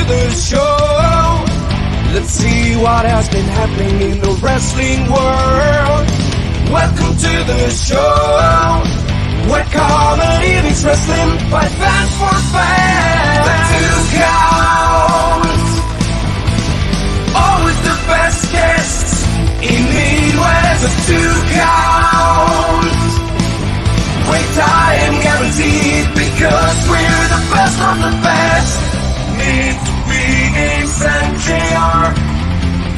the show. Let's see what has been happening in the wrestling world. Welcome to the show, where comedy meets wrestling by fans for fans. The Two Count, always the best guests in Midwest. The Two Count, great time guaranteed because we're the best of the best. Meet Big Ace and JR,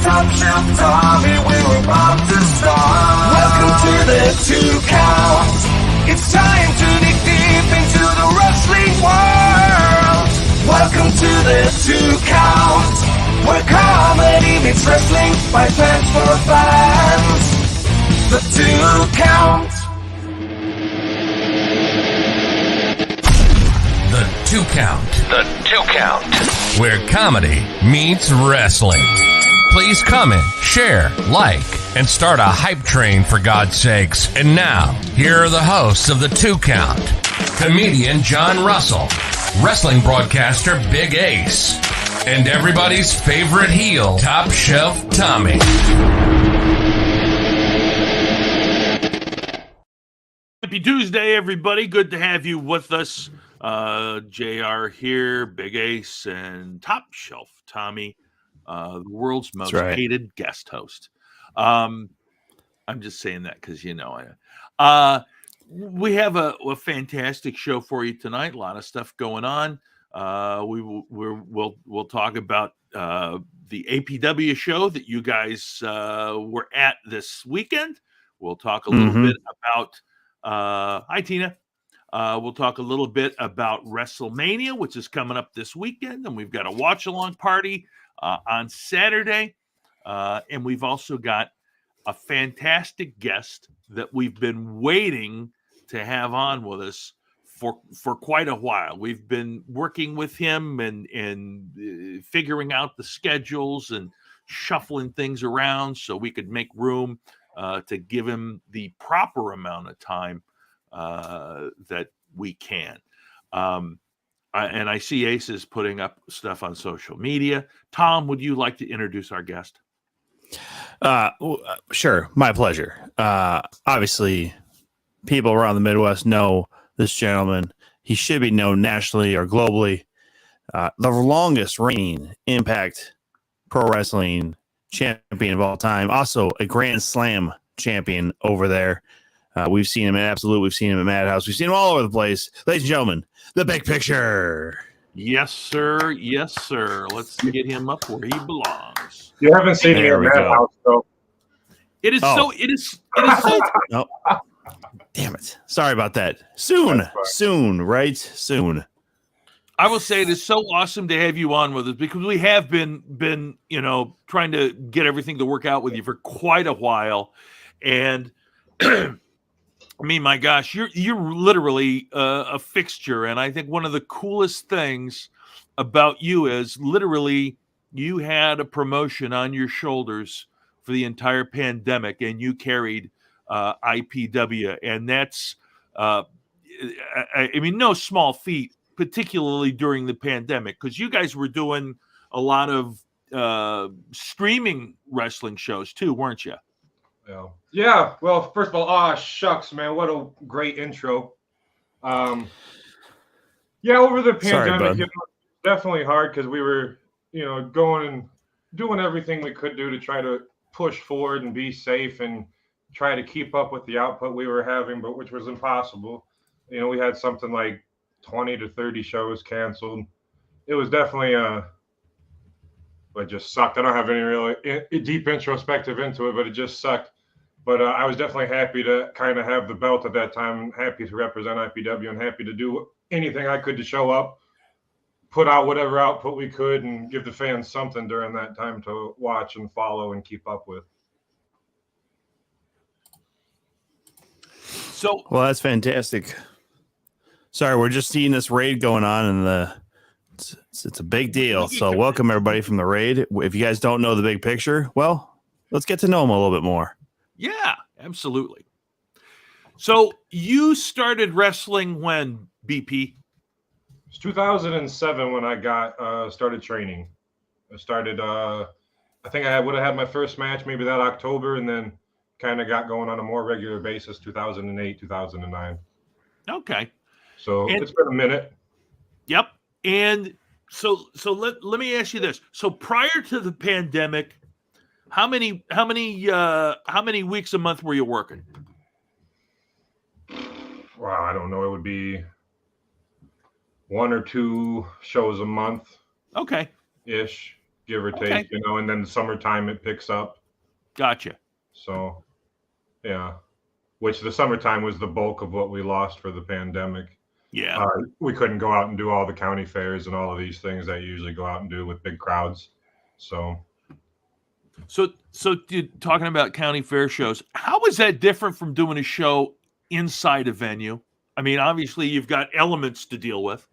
Top Shelf Tommy, we're about to start. Welcome to the Two Count. It's time to dig deep into the wrestling world. Welcome to the Two Count, where comedy meets wrestling by fans for fans. The Two Count. The Two Count. The Two Count, where comedy meets wrestling. Please comment, share, like, and start a hype train for God's sakes. And now, here are the hosts of The Two Count. Comedian John Russell, wrestling broadcaster Big Ace, and everybody's favorite heel, Top Shelf Tommy. Happy Tuesday, everybody. Good to have you with us. JR here, Big Ace, and Top Shelf Tommy. The world's most hated guest host. I'm just saying that because we have a fantastic show for you tonight. A lot of stuff going on. We'll talk about the APW show that you guys were at this weekend. We'll talk a little bit about hi Tina. We'll talk a little bit about WrestleMania, which is coming up this weekend, and we've got a watch-along party on Saturday, and we've also got a fantastic guest that we've been waiting to have on with us for quite a while. We've been working with him and figuring out the schedules and shuffling things around so we could make room to give him the proper amount of time that we can. And I see Ace is putting up stuff on social media. Tom, would you like to introduce our guest? Sure. My pleasure. Obviously, people around the Midwest know this gentleman. He should be known nationally or globally. The longest reigning Impact Pro Wrestling champion of all time. Also a Grand Slam champion over there. We've seen him at Absolute. We've seen him at Madhouse. We've seen him all over the place. Ladies and gentlemen, the Big Picture. Yes, sir. Yes, sir. Let's get him up where he belongs. You haven't seen me at Madhouse, though. It is so. It is so. No. Damn it. Sorry about that. Soon, right? Soon. I will say it is so awesome to have you on with us because we have been trying to get everything to work out with you for quite a while, and I mean, my gosh, you're literally a fixture, and I think one of the coolest things about you is literally you had a promotion on your shoulders for the entire pandemic, and you carried IPW, and that's I mean, no small feat, particularly during the pandemic, because you guys were doing a lot of streaming wrestling shows too, weren't you? Yeah. Well, first of all, shucks, man, what a great intro. Over the pandemic, it was definitely hard because we were, going and doing everything we could do to try to push forward and be safe and try to keep up with the output we were having, but which was impossible. We had something like 20 to 30 shows canceled. It was definitely it just sucked. I don't have any really deep introspective into it, but it just sucked. But I was definitely happy to kind of have the belt at that time, happy to represent IPW, and happy to do anything I could to show up, put out whatever output we could, and give the fans something during that time to watch and follow and keep up with. Well, that's fantastic. Sorry, we're just seeing this raid going on, and it's a big deal. So welcome everybody from the raid. If you guys don't know the Big Picture, well, let's get to know him a little bit more. Yeah, absolutely. So you started wrestling when, BP? It's 2007 when I got started training. I started. I think I would have had my first match maybe that October, and then kind of got going on a more regular basis 2008, 2009. Okay. So And, it's been a minute. Yep. And so let me ask you this. So prior to the pandemic, how many weeks a month were you working? Wow, I don't know. It would be 1 or 2 shows a month. Okay. Ish, give or take, Okay. and then the summertime it picks up. Gotcha. So, yeah. Which the summertime was the bulk of what we lost for the pandemic. Yeah. We couldn't go out and do all the county fairs and all of these things that you usually go out and do with big crowds. So talking about county fair shows, how is that different from doing a show inside a venue? I mean, obviously you've got elements to deal with.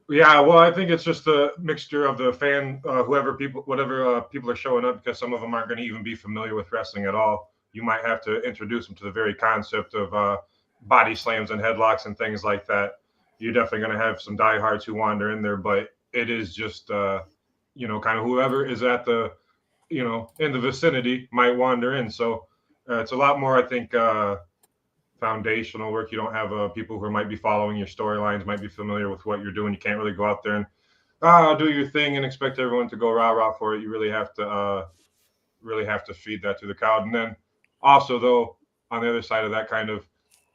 Yeah, well, I think it's just a mixture of the fan, whatever people are showing up, because some of them aren't going to even be familiar with wrestling at all. You might have to introduce them to the very concept of body slams and headlocks and things like that. You're definitely going to have some diehards who wander in there, but it is just, kind of whoever is at the, in the vicinity might wander in. So it's a lot more, I think, foundational work. You don't have people who might be following your storylines, might be familiar with what you're doing. You can't really go out there and do your thing and expect everyone to go rah for it. You really have to feed that to the crowd. And then also, though, on the other side of that, kind of,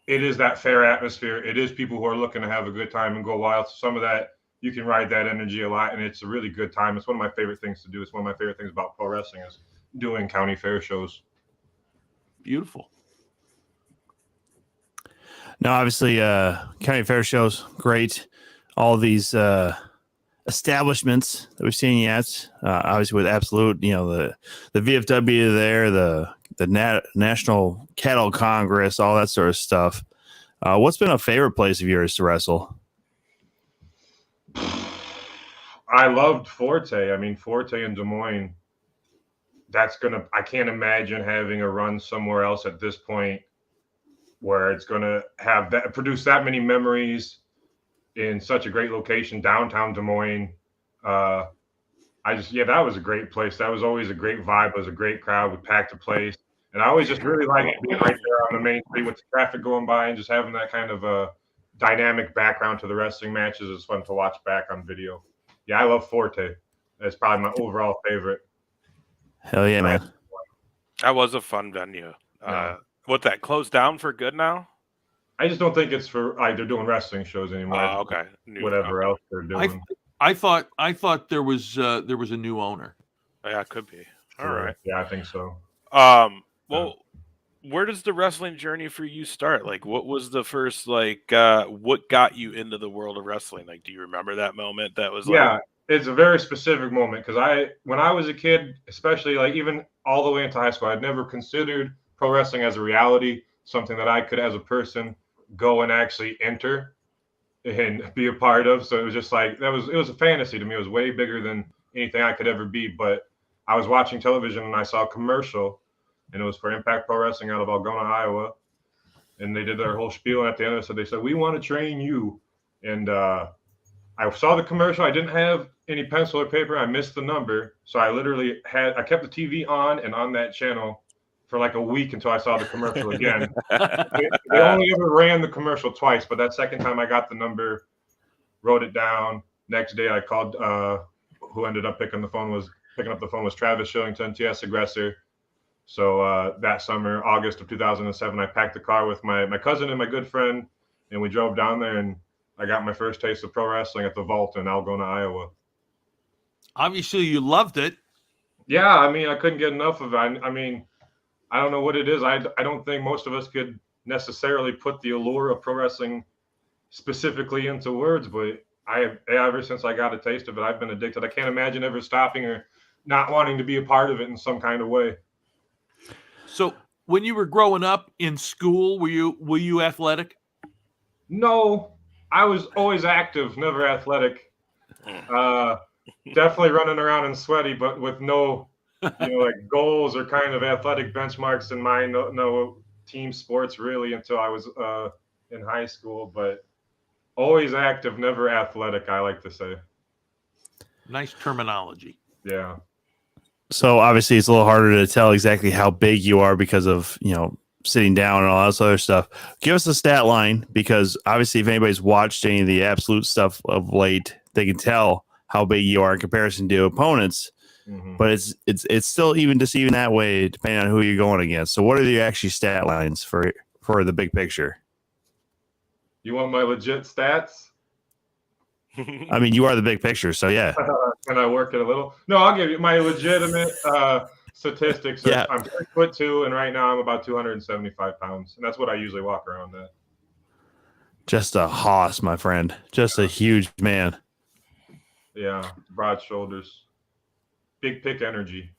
it is that fair atmosphere. It is people who are looking to have a good time and go wild. So some of that, you can ride that energy a lot, and it's a really good time. It's one of my favorite things to do. It's one of my favorite things about pro wrestling is doing county fair shows. Beautiful. Now, obviously, county fair shows, great. All these establishments that we've seen yet, obviously with Absolute, the VFW there, the National Cattle Congress, all that sort of stuff. What's been a favorite place of yours to wrestle? I loved Forte. I mean, Forte in Des Moines. I can't imagine having a run somewhere else at this point where it's going to produce that many memories in such a great location, downtown Des Moines. That was a great place. That was always a great vibe. It was a great crowd. We packed the place. And I always just really liked being right there on the main street with the traffic going by and just having that kind of a dynamic background to the wrestling matches. It's fun to watch back on video. Yeah, I love Forte. That's probably my overall favorite. Hell yeah, man. That was a fun venue. What, that closed down for good now? I just don't think it's for they're doing wrestling shows anymore. Okay. Whatever else they're doing. I thought there was a new owner. Yeah, it could be. All right. Yeah, I think so. Well, where does the wrestling journey for you start? Like, what was the first, what got you into the world of wrestling? Like, do you remember that moment? That was it's a very specific moment because when I was a kid, especially even all the way into high school, I'd never considered pro wrestling as a reality, something that I could, as a person, go and actually enter and be a part of. So it was just it was a fantasy to me. It was way bigger than anything I could ever be. But I was watching television and I saw a commercial, and it was for Impact Pro Wrestling out of Algona, Iowa. And they did their whole spiel. And at the end of it, so they said, "We want to train you." And I saw the commercial. I didn't have any pencil or paper. I missed the number. So I literally I kept the TV on and on that channel for a week until I saw the commercial again. They only ever ran the commercial twice, but that second time I got the number, wrote it down. Next day I called, who ended up picking up the phone was Travis Shillington, TS Aggressor. So that summer, August of 2007, I packed the car with my cousin and my good friend, and we drove down there, and I got my first taste of pro wrestling at the Vault in Algona, Iowa. Obviously, you loved it. Yeah, I mean, I couldn't get enough of it. I mean, I don't know what it is. I don't think most of us could necessarily put the allure of pro wrestling specifically into words, but ever since I got a taste of it, I've been addicted. I can't imagine ever stopping or not wanting to be a part of it in some kind of way. So when you were growing up in school, were you athletic? No, I was always active, never athletic. Definitely running around and sweaty, but with no goals or kind of athletic benchmarks in mind. No team sports really until I was in high school, but Always active, never athletic, I like to say. Nice terminology. Yeah. So obviously it's a little harder to tell exactly how big you are because of, sitting down and all this other stuff. Give us a stat line, because obviously if anybody's watched any of the absolute stuff of late, they can tell how big you are in comparison to opponents. Mm-hmm. But it's still even deceiving that way depending on who you're going against. So what are the actually stat lines for the big picture? You want my legit stats? I mean, you are the big picture, so yeah. Can I work it a little? No, I'll give you my legitimate statistics. Yeah. I'm 6'2", and right now I'm about 275 pounds, and that's what I usually walk around at. Just a hoss, my friend. Just a huge man. Yeah, broad shoulders, big pick energy.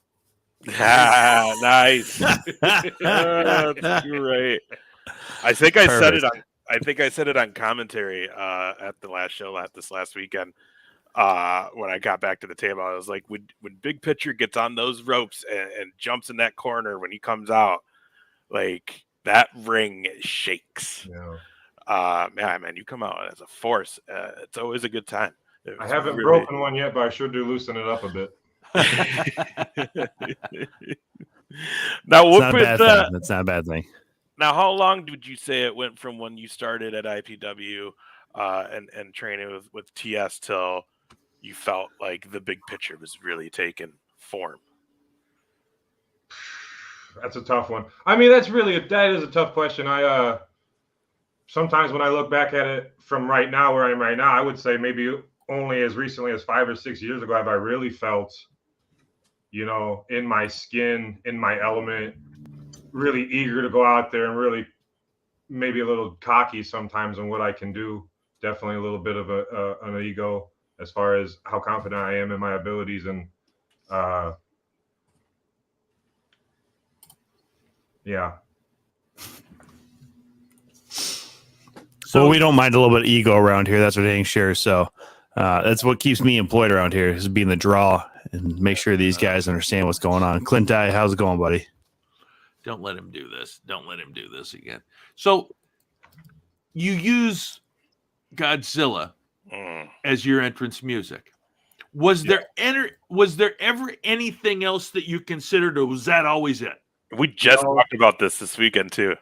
Nice. That's great. I think I said it on. I think I said it on commentary at the last show this last weekend. When I got back to the table, I was like, when Big Pitcher gets on those ropes and jumps in that corner when he comes out, like that ring shakes. Yeah. Man, you come out as a force. It's always a good time. I haven't broken one yet, but I sure do loosen it up a bit. Now, that's not a bad thing. Now, how long would you say it went from when you started at IPW and training with TS till you felt like the big picture was really taking form? That's a tough one. I mean, that is a tough question. I sometimes when I look back at it from right now, where I am right now, I would say maybe only as recently as 5 or 6 years ago have I really felt, in my skin, in my element, really eager to go out there and really maybe a little cocky sometimes on what I can do. Definitely a little bit of an ego as far as how confident I am in my abilities. And yeah. So we don't mind a little bit of ego around here. That's what dang sure. So that's what keeps me employed around here, is being the draw and make sure these guys understand what's going on. Clint, how's it going, buddy? Don't let him do this. Don't let him do this again. So you use Godzilla as your entrance music. Was there ever anything else that you considered, or was that always it? We just talked about this weekend too.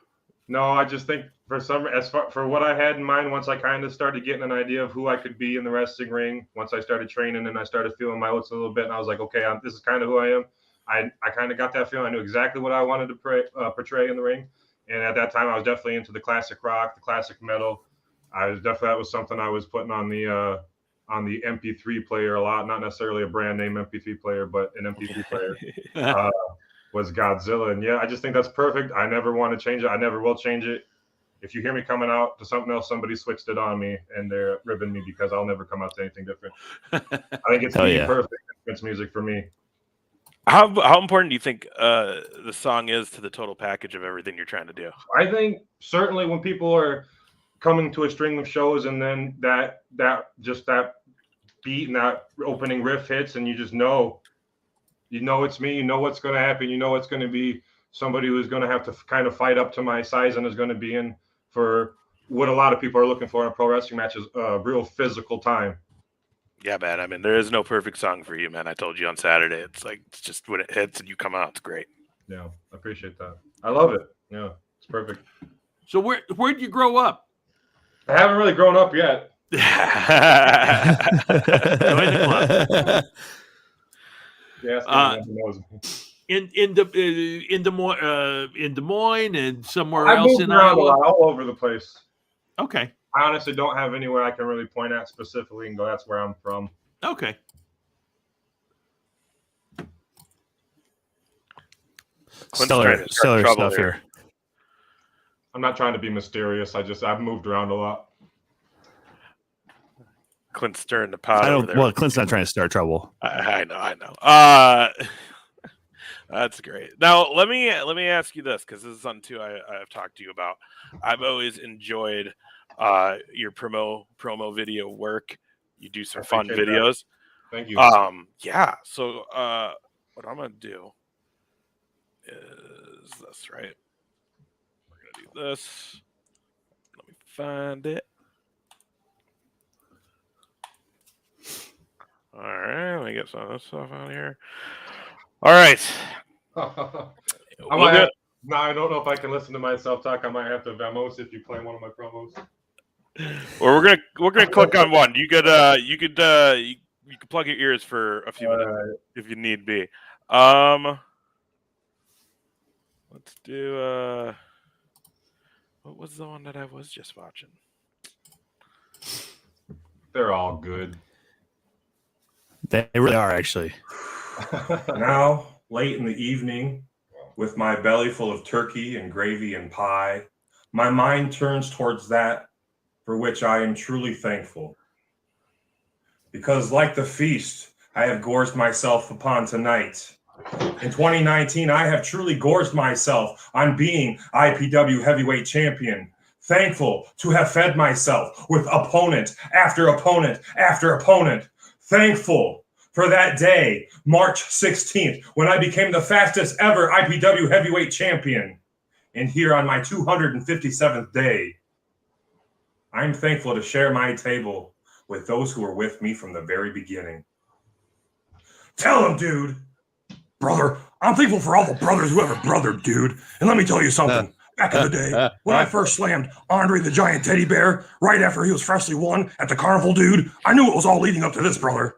No, I just think for what I had in mind, once I kind of started getting an idea of who I could be in the wrestling ring, once I started training and I started feeling my oats a little bit, and I was like, okay, this is kind of who I am. I kind of got that feeling. I knew exactly what I wanted to portray in the ring. And at that time, I was definitely into the classic rock, the classic metal. That was something I was putting on the MP3 player a lot. Not necessarily a brand name MP3 player, but an MP3 player was Godzilla. And yeah, I just think that's perfect. I never want to change it. I never will change it. If you hear me coming out to something else, somebody switched it on me and they're ribbing me, because I'll never come out to anything different. I think it's perfect entrance music for me. How important do you think the song is to the total package of everything you're trying to do? I think certainly when people are coming to a string of shows and then that beat and that opening riff hits, and you just know it's me, you know what's going to happen, you know it's going to be somebody who's going to have to kind of fight up to my size and is going to be in for what a lot of people are looking for in a pro wrestling match, is a real physical time. Yeah, man. I mean, there is no perfect song for you, man. I told you on Saturday. It's just when it hits and you come out, it's great. Yeah, I appreciate that. I love it. Yeah, it's perfect. So where'd you grow up? I haven't really grown up yet. Join the club. Yeah, in Des Moines and somewhere I've else moved in around Iowa. all over the place. Okay. I honestly don't have anywhere I can really point at specifically and go, that's where I'm from. Okay. Stellar stuff here. I'm not trying to be mysterious. I've moved around a lot. Clint's stirring the pot over there. Well, Clint's not trying to start trouble. I know. That's great. Now let me ask you this, because this is something too I've talked to you about. I've always enjoyed your promo video work. You do some fun videos. That. Thank you. Yeah. So what I'm gonna do is this, right? We're gonna do this. Let me find it. All right, let me get some of this stuff out here. All right. Now I don't know if I can listen to myself talk. I might have to Vamos if you play one of my promos. Well, we're gonna click on one. You could plug your ears for a few minutes if you need be. Let's do what was the one that I was just watching? They're all good. They really are, actually. Now, late in the evening, with my belly full of turkey and gravy and pie, my mind turns towards that for which I am truly thankful. Because like the feast I have gorged myself upon tonight, in 2019, I have truly gorged myself on being IPW heavyweight champion. Thankful to have fed myself with opponent after opponent after opponent. Thankful for that day, March 16th, when I became the fastest ever IPW heavyweight champion. And here on my 257th day, I'm thankful to share my table with those who were with me from the very beginning. Tell them, dude. Brother, I'm thankful for all the brothers who ever brothered, dude. And let me tell you something. Back in the day, when I first slammed Andre the Giant Teddy Bear, right after he was freshly won at the carnival, dude, I knew it was all leading up to this, brother.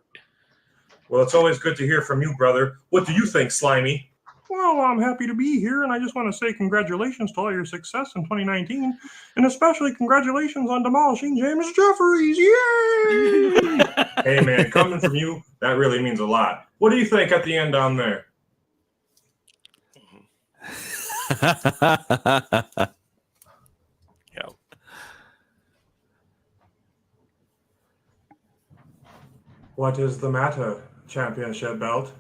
Well, it's always good to hear from you, brother. What do you think, Slimy? Well, I'm happy to be here, and I just want to say congratulations to all your success in 2019, and especially congratulations on demolishing James Jeffries. Yay! Hey, man, coming from you, that really means a lot. What do you think at the end down there? Yeah. What is the matter, championship belt?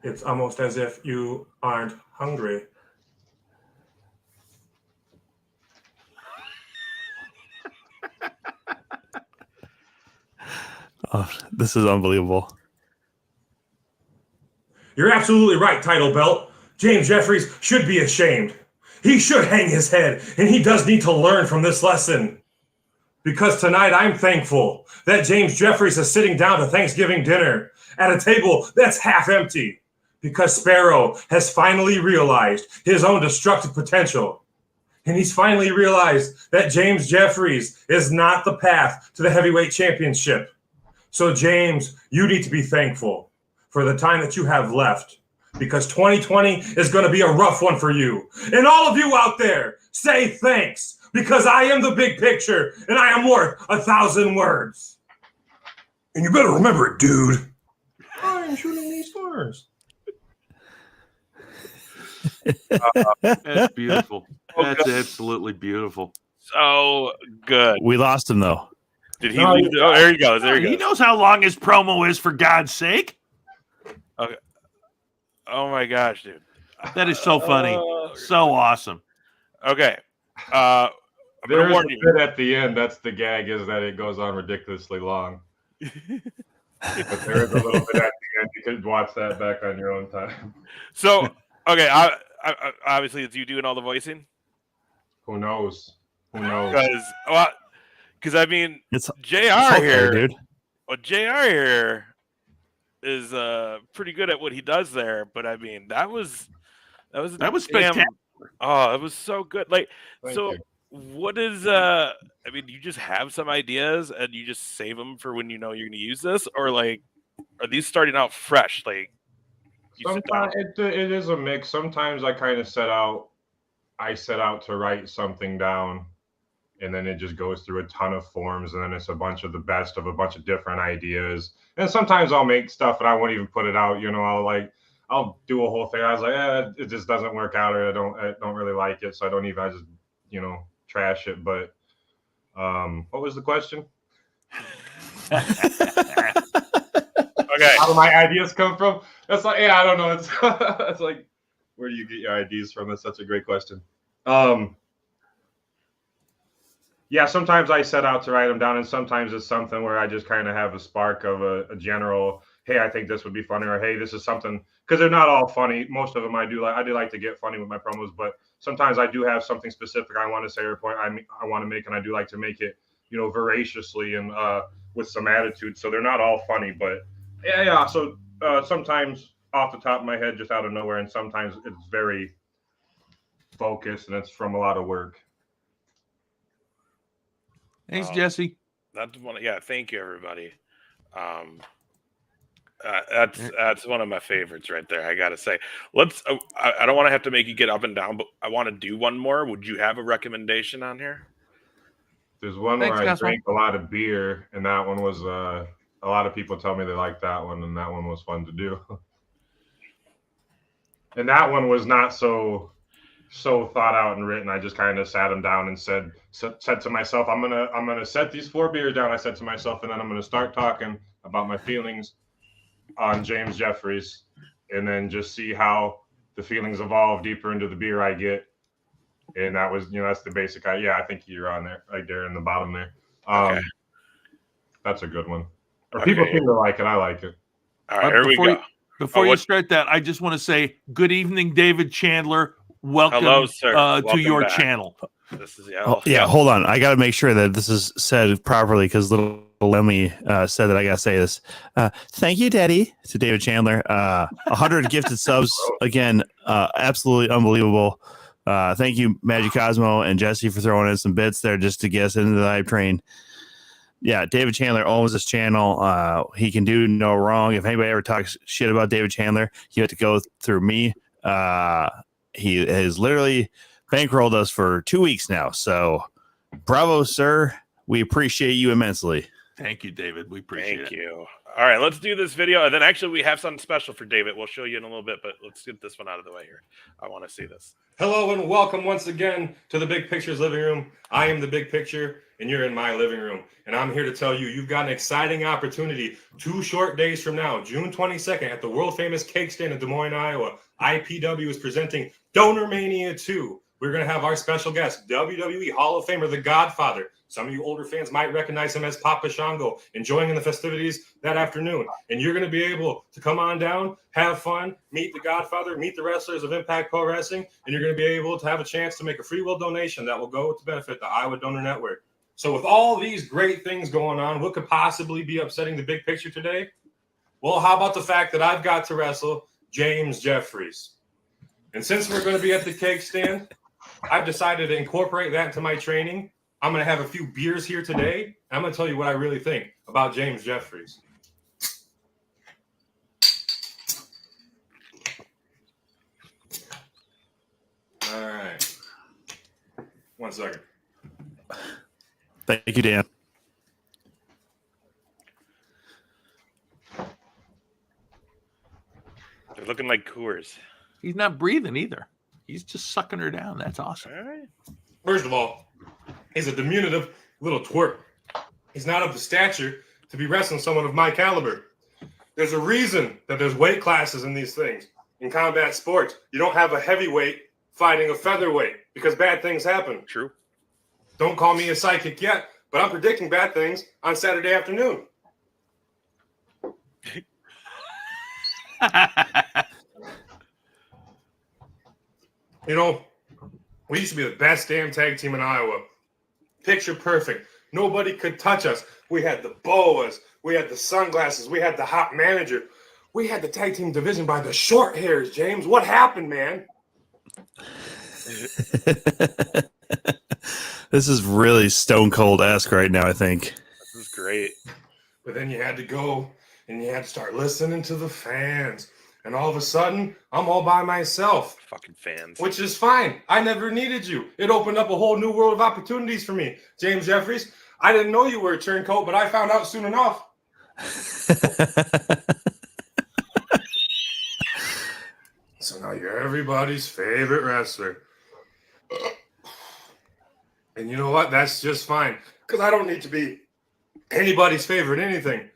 It's almost as if you aren't hungry. Oh, this is unbelievable. You're absolutely right, title belt. James Jeffries should be ashamed. He should hang his head, and he does need to learn from this lesson. Because tonight I'm thankful that James Jeffries is sitting down to Thanksgiving dinner at a table that's half empty. Because Sparrow has finally realized his own destructive potential. And he's finally realized that James Jeffries is not the path to the heavyweight championship. So, James, you need to be thankful for the time that you have left. Because 2020 is going to be a rough one for you. And all of you out there, say thanks. Because I am the big picture, and I am worth 1,000 words. And you better remember it, dude. I'm shooting these stars. That's beautiful. That's absolutely beautiful. So good. We lost him, though. Did he leave? Oh, there he goes. There he goes. He knows how long his promo is, for God's sake. Okay. Oh my gosh, dude. That is so funny. So awesome. Okay. I'm gonna warn you. Bit at the end. That's the gag, is that it goes on ridiculously long. But there is a little bit at the end. You could watch that back on your own time. So, okay. I obviously, it's you doing all the voicing. Who knows? Who knows? Because I mean, It's JR okay, here, dude. well, JR here is pretty good at what he does there. But I mean, that was spectacular. Oh, it was so good. Like, Thank so you. what is? I mean, you just have some ideas and you just save them for when you know you're going to use this, or like, are these starting out fresh? Like, you sit down. Sometimes it is a mix. Sometimes I kind of set out to write something down, and then it just goes through a ton of forms, and then it's a bunch of the best of a bunch of different ideas. And sometimes I'll make stuff and I won't even put it out. You know, I'll do a whole thing. I was like, it just doesn't work out, or I don't really like it, so I just trash it. But what was the question? Okay. How do my ideas come from? That's like, I don't know. It's it's like, where do you get your ideas from? That's such a great question. Yeah, sometimes I set out to write them down, and sometimes it's something where I just kind of have a spark of a general, hey, I think this would be funny, or hey, this is something, because they're not all funny. Most of them I do like to get funny with my promos, but sometimes I do have something specific I want to say, or a point I want to make, and I do like to make it, voraciously and with some attitude. So they're not all funny, but Yeah. So sometimes off the top of my head, just out of nowhere, and sometimes it's very focused and it's from a lot of work. Thanks, Jesse. That's one. Yeah, thank you, everybody. That's one of my favorites right there. I gotta say, let's. I don't want to have to make you get up and down, but I want to do one more. Would you have a recommendation on here? There's one where I drank a lot of beer, and that one was a lot of people tell me they like that one, and that one was fun to do. And that one was not so thought out and written. I just kind of sat them down and said to myself, I'm gonna set these 4 beers down. I said to myself, and then I'm gonna start talking about my feelings on James Jeffries, and then just see how the feelings evolve deeper into the beer I get. And that was, that's the basic. I think you're on there, right there in the bottom there. Okay. That's a good one. Or people seem to like it. I like it. All right, here we go. Before you start that, I just want to say good evening, David Chandler. Welcome Hello, sir. To your back. channel. This is hold on. I got to make sure that this is said properly because little Lemmy said that I got to say this. Thank you, Daddy, to David Chandler. 100 gifted subs again. Absolutely unbelievable. Thank you, Magic Cosmo and Jesse, for throwing in some bits there just to get us into the hype train. Yeah, David Chandler owns this channel. He can do no wrong. If anybody ever talks shit about David Chandler, you have to go through me. He has literally bankrolled us for 2 weeks now. So bravo, sir. We appreciate you immensely. Thank you, David. We appreciate it. Thank you. All right, let's do this video. And then actually we have something special for David. We'll show you in a little bit, but let's get this one out of the way here. I want to see this. Hello and welcome once again to the Big Picture's living room. I am the Big Picture and you're in my living room. And I'm here to tell you, you've got an exciting opportunity 2 short days from now, June 22nd, at the world famous cake stand in Des Moines, Iowa. IPW is presenting Donor Mania 2. We're going to have our special guest, WWE Hall of Famer, The Godfather. Some of you older fans might recognize him as Papa Shango, enjoying the festivities that afternoon. And you're going to be able to come on down, have fun, meet The Godfather, meet the wrestlers of Impact Pro Wrestling, and you're going to be able to have a chance to make a free will donation that will go to benefit the Iowa Donor Network. So with all these great things going on, what could possibly be upsetting the Big Picture today? Well, how about the fact that I've got to wrestle James Jeffries? And since we're going to be at the cake stand, I've decided to incorporate that into my training. I'm going to have a few beers here today. I'm going to tell you what I really think about James Jeffries. All right. 1 second. Thank you, Dan. They're looking like Coors. He's not breathing either. He's just sucking her down. That's awesome. All right. First of all, he's a diminutive little twerp. He's not of the stature to be wrestling someone of my caliber. There's a reason that there's weight classes in these things. In combat sports, you don't have a heavyweight fighting a featherweight because bad things happen. True. Don't call me a psychic yet, but I'm predicting bad things on Saturday afternoon. You know, we used to be the best damn tag team in Iowa. Picture perfect. Nobody could touch us. We had the boas. We had the sunglasses. We had the hot manager. We had the tag team division by the short hairs, James. What happened, man? This is really stone cold-esque right now, I think. This is great. But then you had to go and you had to start listening to the fans. And all of a sudden, I'm all by myself. Fucking fans. Which is fine. I never needed you. It opened up a whole new world of opportunities for me. James Jeffries, I didn't know you were a turncoat, but I found out soon enough. So now you're everybody's favorite wrestler. And you know what? That's just fine. Because I don't need to be anybody's favorite anything.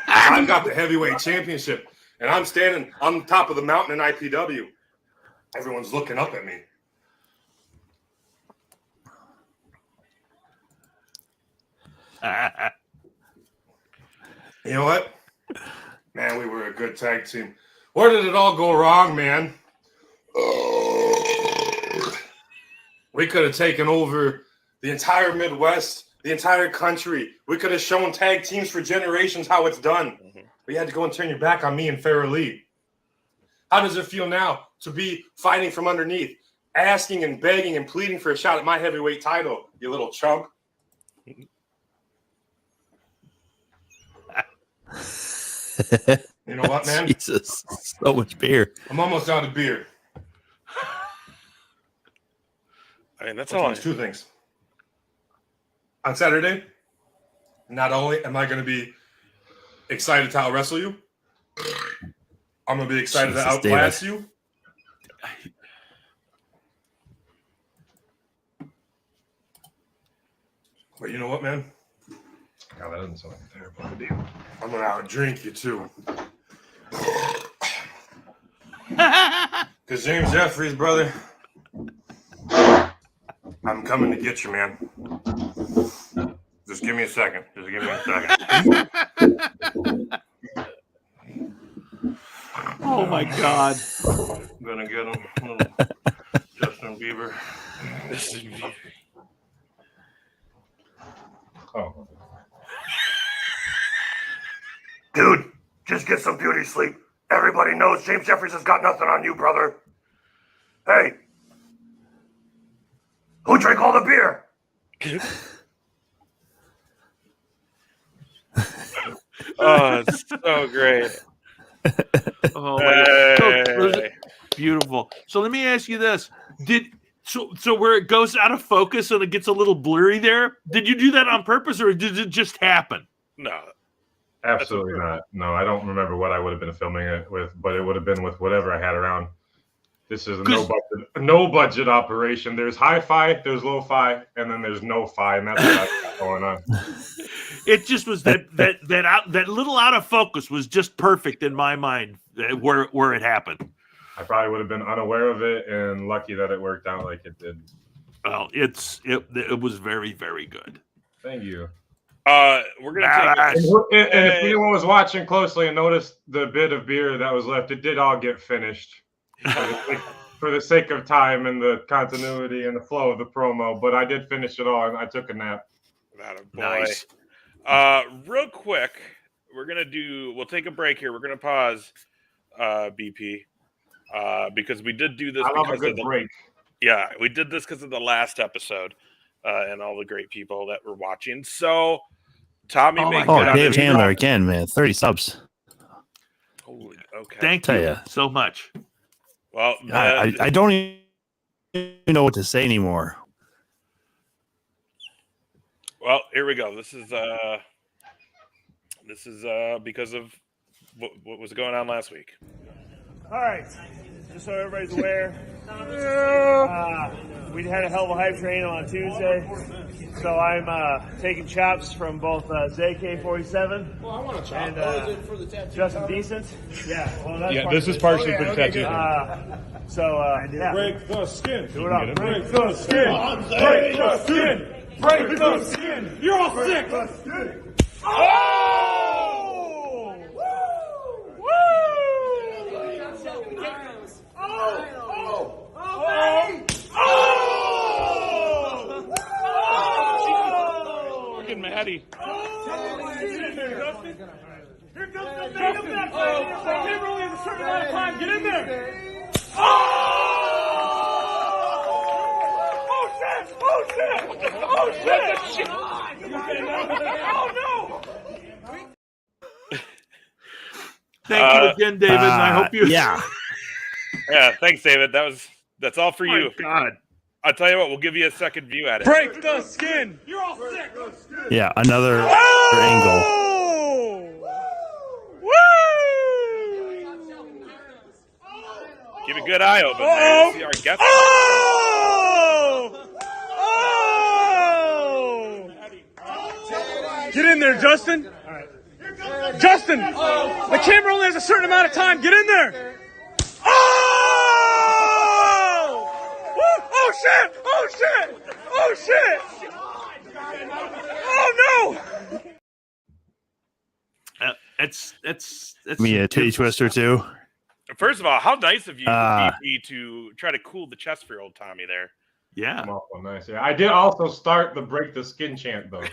I've got the heavyweight championship, and I'm standing on the top of the mountain in IPW. Everyone's looking up at me. You know what? Man, we were a good tag team. Where did it all go wrong, man? We could have taken over the entire Midwest the entire country. We could have shown tag teams for generations how it's done. But you had to go and turn your back on me and Farrah Lee. How does it feel now to be fighting from underneath, asking and begging and pleading for a shot at my heavyweight title, you little chump? You know what, man? Jesus, so much beer. I'm almost out of beer. I mean, that's Which all. one's two things. On Saturday, not only am I going to be excited to out-wrestle you, I'm going to be excited to outclass you. But you know what, man? God, that doesn't sound like a terrible idea. I'm going to out-drink you, too. Because James Jeffries, brother, I'm coming to get you, man. Just give me a second. Just give me a second. Oh, my God. I'm going to get him. Little Justin Bieber. Oh. Dude, just get some beauty sleep. Everybody knows James Jeffries has got nothing on you, brother. Hey. Who drank all the beer? Oh, it's so great. Oh my God. Beautiful. So let me ask you this. So where it goes out of focus and it gets a little blurry there, did you do that on purpose or did it just happen? No. Absolutely not. No, I don't remember what I would have been filming it with, but it would have been with whatever I had around. This is a no budget operation. There's hi-fi, there's lo-fi, and then there's no-fi, and that's what I've got going on. It just was that little out of focus was just perfect in my mind where it happened. I probably would have been unaware of it and lucky that it worked out like it did. Well, it was very, very good. Thank you. We're gonna take and if anyone was watching closely and noticed the bit of beer that was left, it did all get finished for the sake of time and the continuity and the flow of the promo. But I did finish it all, and I took a nap. Nice. Real quick, we'll take a break here. We're gonna pause, BP, because we did do this. I love a good break. Yeah, we did this because of the last episode and all the great people that were watching. So, Tommy, Dave Chandler again, man, 30 subs. Holy, okay. Thank you so much. Well, I don't even know what to say anymore. Well, here we go. This is because of what was going on last week. All right, just so everybody's aware, we had a hell of a hype train on Tuesday, so I'm taking chops from both ZK47 and Justin Decent. Yeah, well, that's this is partially for the tattoo. Yeah. Break the skin. Do it up. Break the skin. Break the skin. Break the skin. You're all sick. Oh! Woo! Woo! Fucking Maddie. Here comes the main event. I can't really have a certain amount of time. Get in there. Oh shit! Oh shit! Oh no! Thank you again, David. And I hope you. Yeah. Yeah, thanks, David. That's all for you. God. I'll tell you what, we'll give you a second view at it. Break the skin. You're all sick. Yeah, another angle. Oh! Woo! Keep a good eye open there to see our guest. Oh! Oh! Get in there, Justin. Justin, the camera only has a certain amount of time. Get in there. Oh! Oh shit! Oh shit! Oh shit! Oh no! That's Me a titty twister too. First of all, how nice of you, BP, to try to cool the chest for old Tommy there. Yeah. I'm awful nice. Yeah, I did also start the break the skin chant though.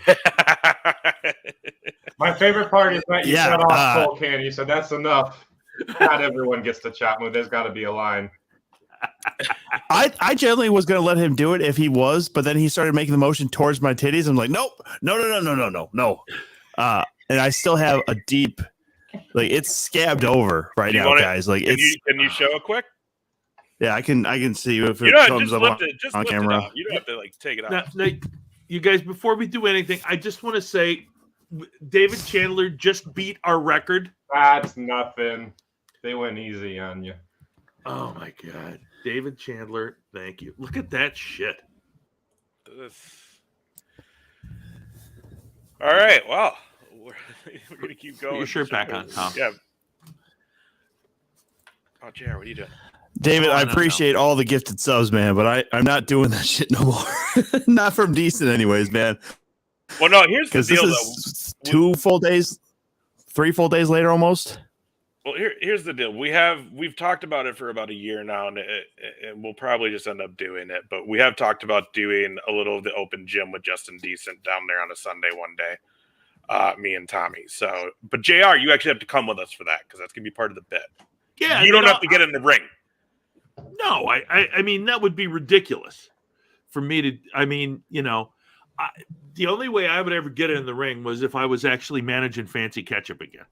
My favorite part is that you shut off Soul Candy, so that's enough. Not everyone gets the chop move. There's got to be a line. I generally was going to let him do it if he was, but then he started making the motion towards my titties. I'm like, nope, no. And I still have a deep, like it's scabbed over right now, guys. Like can you show it quick? Yeah, I can see if it comes up on camera. You don't have to like take it off. Now, you guys, before we do anything, I just want to say, David Chandler just beat our record. That's nothing. They went easy on you. Oh my God, David Chandler, thank you. Look at that shit. All right, well, we're gonna keep going. Put your shirt back on, Tom. Yeah. Oh, JR, what are you doing? David, I appreciate all the gifted subs, man, but I'm not doing that shit no more. Not from decent, anyways, man. Well, no, here's the deal, this is 3 full days later, almost. Well, here's the deal. We've talked about it for about a year now, and we'll probably just end up doing it. But we have talked about doing a little of the open gym with Justin Decent down there on a Sunday one day, me and Tommy. So, but JR, you actually have to come with us for that because that's gonna be part of the bit. Yeah, you don't have to get in the ring. No, I mean that would be ridiculous for me to. I mean, the only way I would ever get in the ring was if I was actually managing Fancy Ketchup again.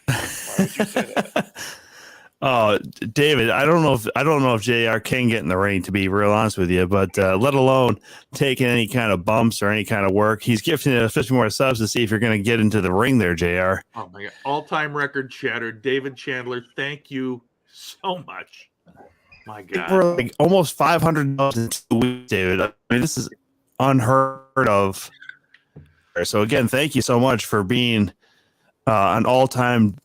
Why would you say that? Oh, David, I don't know if JR can get in the ring, to be real honest with you, but let alone taking any kind of bumps or any kind of work. He's gifting us 50 more subs to see if you're going to get into the ring there, JR. Oh my God, all-time record shattered. David Chandler, thank you so much. My God, we're like almost 500 in 2 weeks, David. I mean, this is unheard of. So again, thank you so much for being an all-time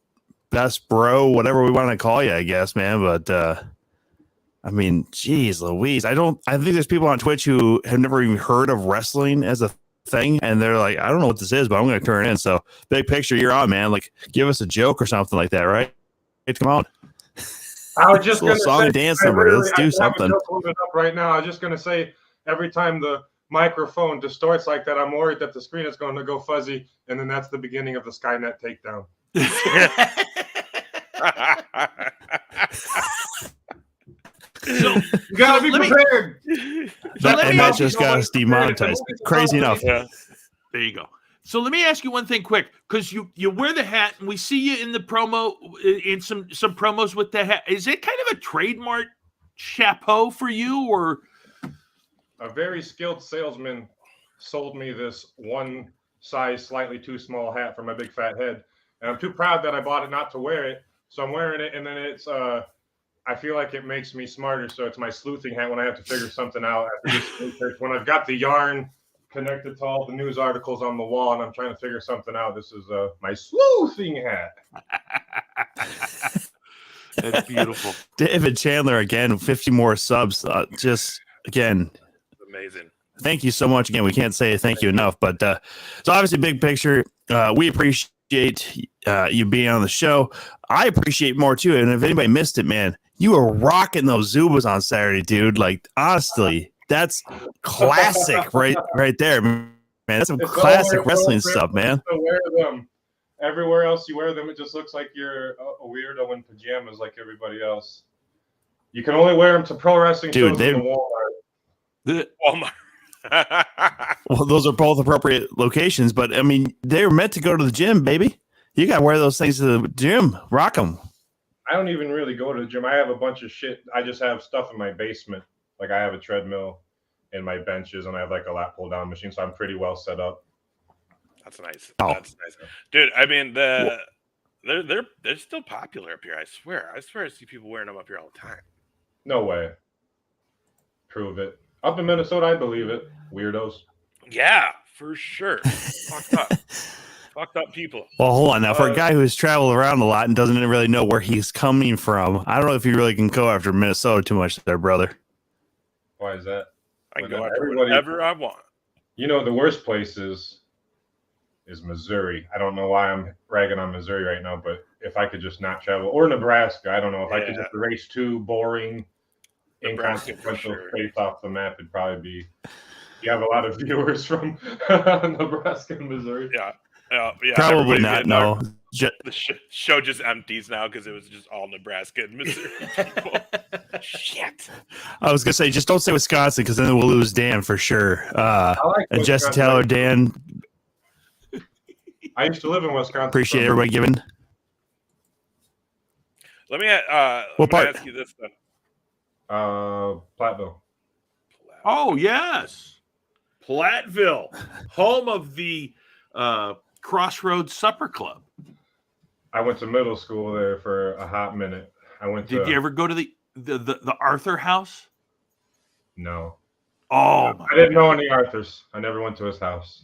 best bro, whatever we want to call you, I guess, man. But I mean, geez, Louise, I think there's people on Twitch who have never even heard of wrestling as a thing, and they're like, I don't know what this is, but I'm going to turn it in. So, big picture, you're on, man. Like, give us a joke or something like that, right? Come on. I was just going to song and dance number. Let's do something. Up right now. I was just going to say, every time the microphone distorts like that, I'm worried that the screen is going to go fuzzy, and then that's the beginning of the Skynet takedown. So you gotta be prepared. That just got us demonetized. Crazy enough. Yeah. There you go. So let me ask you one thing quick, because you wear the hat and we see you in the promo in some promos with the hat. Is it kind of a trademark chapeau for you, or a very skilled salesman sold me this one size slightly too small hat for my big fat head, and I'm too proud that I bought it not to wear it, so I'm wearing it, and then it's I feel like it makes me smarter, so it's my sleuthing hat when I have to figure something out after this research. When I've got the yarn connected to all the news articles on the wall and I'm trying to figure something out, this is my sleuthing hat. That's beautiful. David Chandler, again, 50 more subs. Just, again, amazing. Thank you so much. Again, we can't say thank you enough, but so obviously, big picture, we appreciate you being on the show. I appreciate more too. And if anybody missed it, man, you were rocking those Zubas on Saturday, dude. Like, honestly, that's classic right there, man. That's some classic wrestling stuff, man. Wear them. Everywhere else you wear them, it just looks like you're a weirdo in pajamas like everybody else. You can only wear them to pro wrestling shows in Walmart. Well, those are both appropriate locations, but I mean, they're meant to go to the gym, baby. You got to wear those things to the gym. Rock them. I don't even really go to the gym. I have a bunch of shit. I just have stuff in my basement. Like I have a treadmill and my benches, and I have like a lat pull down machine, so I'm pretty well set up. That's nice. Oh. That's nice, dude. I mean, they're still popular up here. I swear I see people wearing them up here all the time. No way. Prove it. Up in Minnesota, I believe it. Weirdos. Yeah, for sure. Fucked up people. Well, hold on now. For a guy who's traveled around a lot and doesn't really know where he's coming from, I don't know if you really can go after Minnesota too much there, brother. Why is that? I can go after whatever I want. You know, the worst place is Missouri. I don't know why I'm ragging on Missouri right now, but if I could just not travel, or Nebraska, I don't know if I could just erase two boring, inconsequential space off the map, it'd probably be. You have a lot of viewers from Nebraska and Missouri. Yeah. Probably not. No. The show just empties now because it was just all Nebraska and Missouri people. Shit. I was gonna say, just don't say Wisconsin because then we'll lose Dan for sure. And Jesse Taylor, Dan. I used to live in Wisconsin. Appreciate everybody giving. Let me ask you this then. Platteville. Oh yes, Platteville, home of the Crossroads Supper Club. I went to middle school there for a hot minute. Did you ever go to the Arthur house? No. Oh, I didn't know any Arthurs. I never went to his house.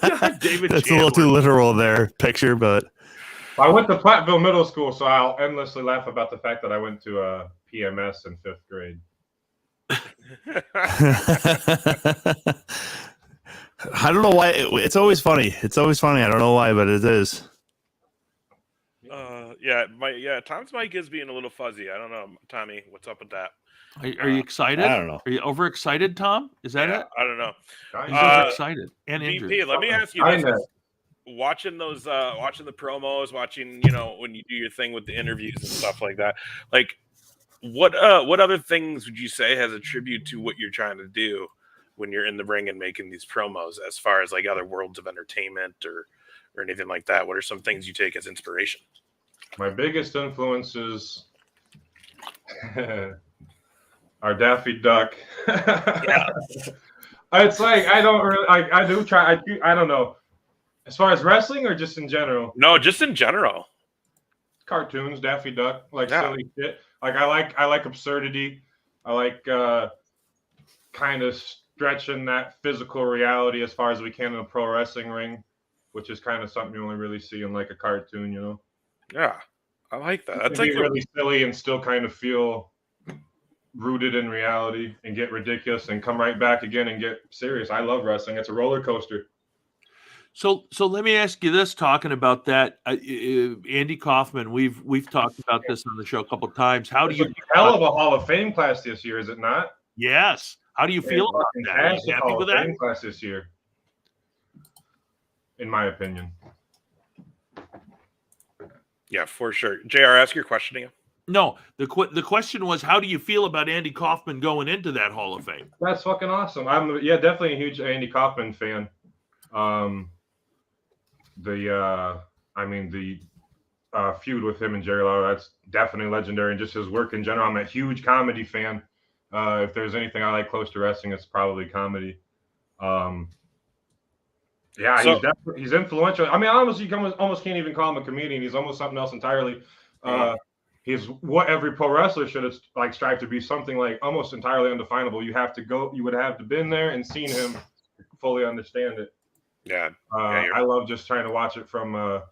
God, David That's Chandler. a little too literal there, picture, but I went to Platteville Middle School, so I'll endlessly laugh about the fact that I went to PMS in 5th grade. I don't know why. It's always funny. It's always funny. I don't know why, but it is. Tom's mic is being a little fuzzy. I don't know, Tommy. What's up with that? Are you excited? I don't know. Are you overexcited, Tom? Is that it? I don't know. He's overexcited and VP, injured. let me ask you this. Watching the promos, watching, when you do your thing with the interviews and stuff like that, like what other things would you say has a tribute to what you're trying to do when you're in the ring and making these promos, as far as like other worlds of entertainment or anything like that? What are some things you take as inspiration? My biggest influences are Daffy Duck. Yeah. It's like I don't know. As far as wrestling or just in general? No, just in general. Cartoons, Daffy Duck, silly shit. Like I like absurdity. I like kind of stretching that physical reality as far as we can in a pro wrestling ring, which is kind of something you only really see in like a cartoon, Yeah, I like that. That's like really silly and still kind of feel rooted in reality and get ridiculous and come right back again and get serious. I love wrestling. It's a roller coaster. So let me ask you this. Talking about that, Andy Kaufman, we've talked about this on the show a couple of times. How do you hell of a Hall of Fame class this year, is it not? Yes. How do you feel about that? Are you happy with that? Fame class this year, in my opinion. Yeah, for sure. JR, ask your question again. No, the question was, how do you feel about Andy Kaufman going into that Hall of Fame? That's fucking awesome. I'm definitely a huge Andy Kaufman fan. The feud with him and Jerry Lawler, that's definitely legendary, and just his work in general. I'm a huge comedy fan. If there's anything I like close to wrestling, it's probably comedy. He's influential. I mean, honestly, you almost can't even call him a comedian. He's almost something else entirely. He's what every pro wrestler should strive to be, something like almost entirely undefinable. You would have to been there and seen him to fully understand it. Yeah. I love just trying to watch it from a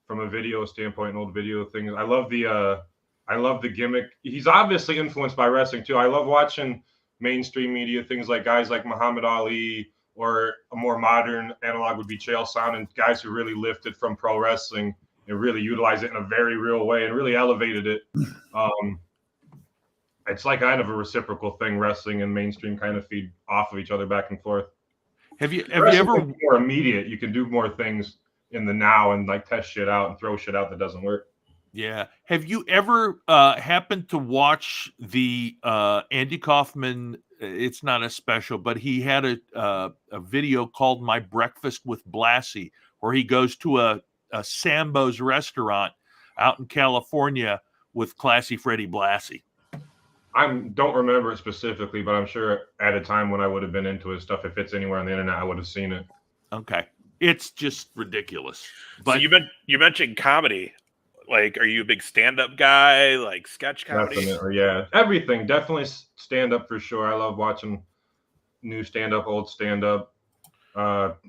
video standpoint, an old video thing. I love the gimmick. He's obviously influenced by wrestling too. I love watching mainstream media, things like guys like Muhammad Ali, or a more modern analog would be Chael Sonnen, guys who really lifted from pro wrestling and really utilized it in a very real way and really elevated it. It's like kind of a reciprocal thing. Wrestling and mainstream kind of feed off of each other back and forth. Have you ever more immediate? You can do more things in the now and like test shit out and throw shit out that doesn't work. Yeah. Have you ever happened to watch the Andy Kaufman? It's not a special, but he had a video called "My Breakfast with Blassie," where he goes to a Sambo's restaurant out in California with Classy Freddie Blassie. I don't remember it specifically, but I'm sure at a time when I would have been into his stuff, if it's anywhere on the internet, I would have seen it. Okay. It's just ridiculous. But so you mentioned comedy. Like, are you a big stand-up guy, like sketch comedy? Definitely, yeah. Everything. Definitely stand-up for sure. I love watching new stand-up, old stand-up,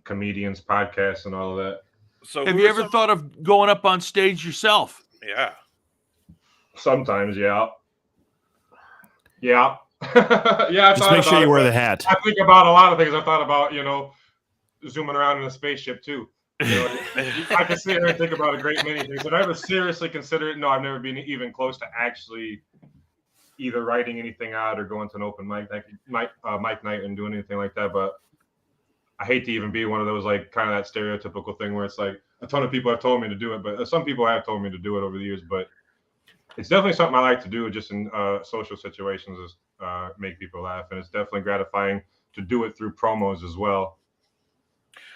comedians, podcasts, and all of that. So have you ever thought of going up on stage yourself? Yeah. Sometimes, yeah. Yeah. Yeah. Just make sure you wear the hat. I think about a lot of things. I thought about, zooming around in a spaceship too. I can sit here and think about a great many things, but I ever seriously considered it. No, I've never been even close to actually either writing anything out or going to an open mic night and doing anything like that. But I hate to even be one of those, like, kind of that stereotypical thing where it's like a ton of people have told me to do it, but some people have told me to do it over the years. But it's definitely something I like to do just in social situations, is make people laugh. And it's definitely gratifying to do it through promos as well.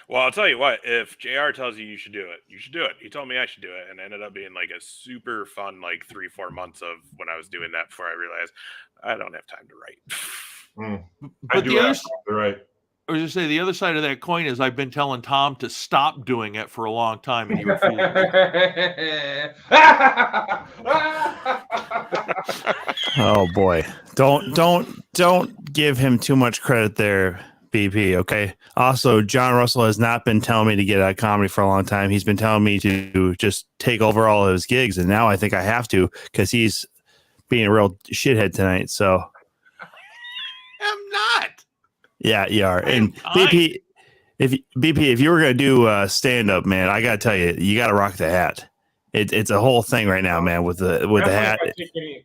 Well, I'll tell you what, if JR tells you should do it, you should do it. He told me I should do it, and it ended up being like a super fun, like 3-4 months of when I was doing that before I realized I don't have time to write. I do have time to write. I was going to say, the other side of that coin is I've been telling Tom to stop doing it for a long time, and he refuses. Oh boy. Don't give him too much credit there, BP, okay? Also, John Russell has not been telling me to get out of comedy for a long time. He's been telling me to just take over all of his gigs, and now I think I have to, because he's being a real shithead tonight. So I'm not. Yeah, you are. And BP, if you were gonna do stand up, man, I gotta tell you, you gotta rock the hat. It's a whole thing right now, man, with the hat.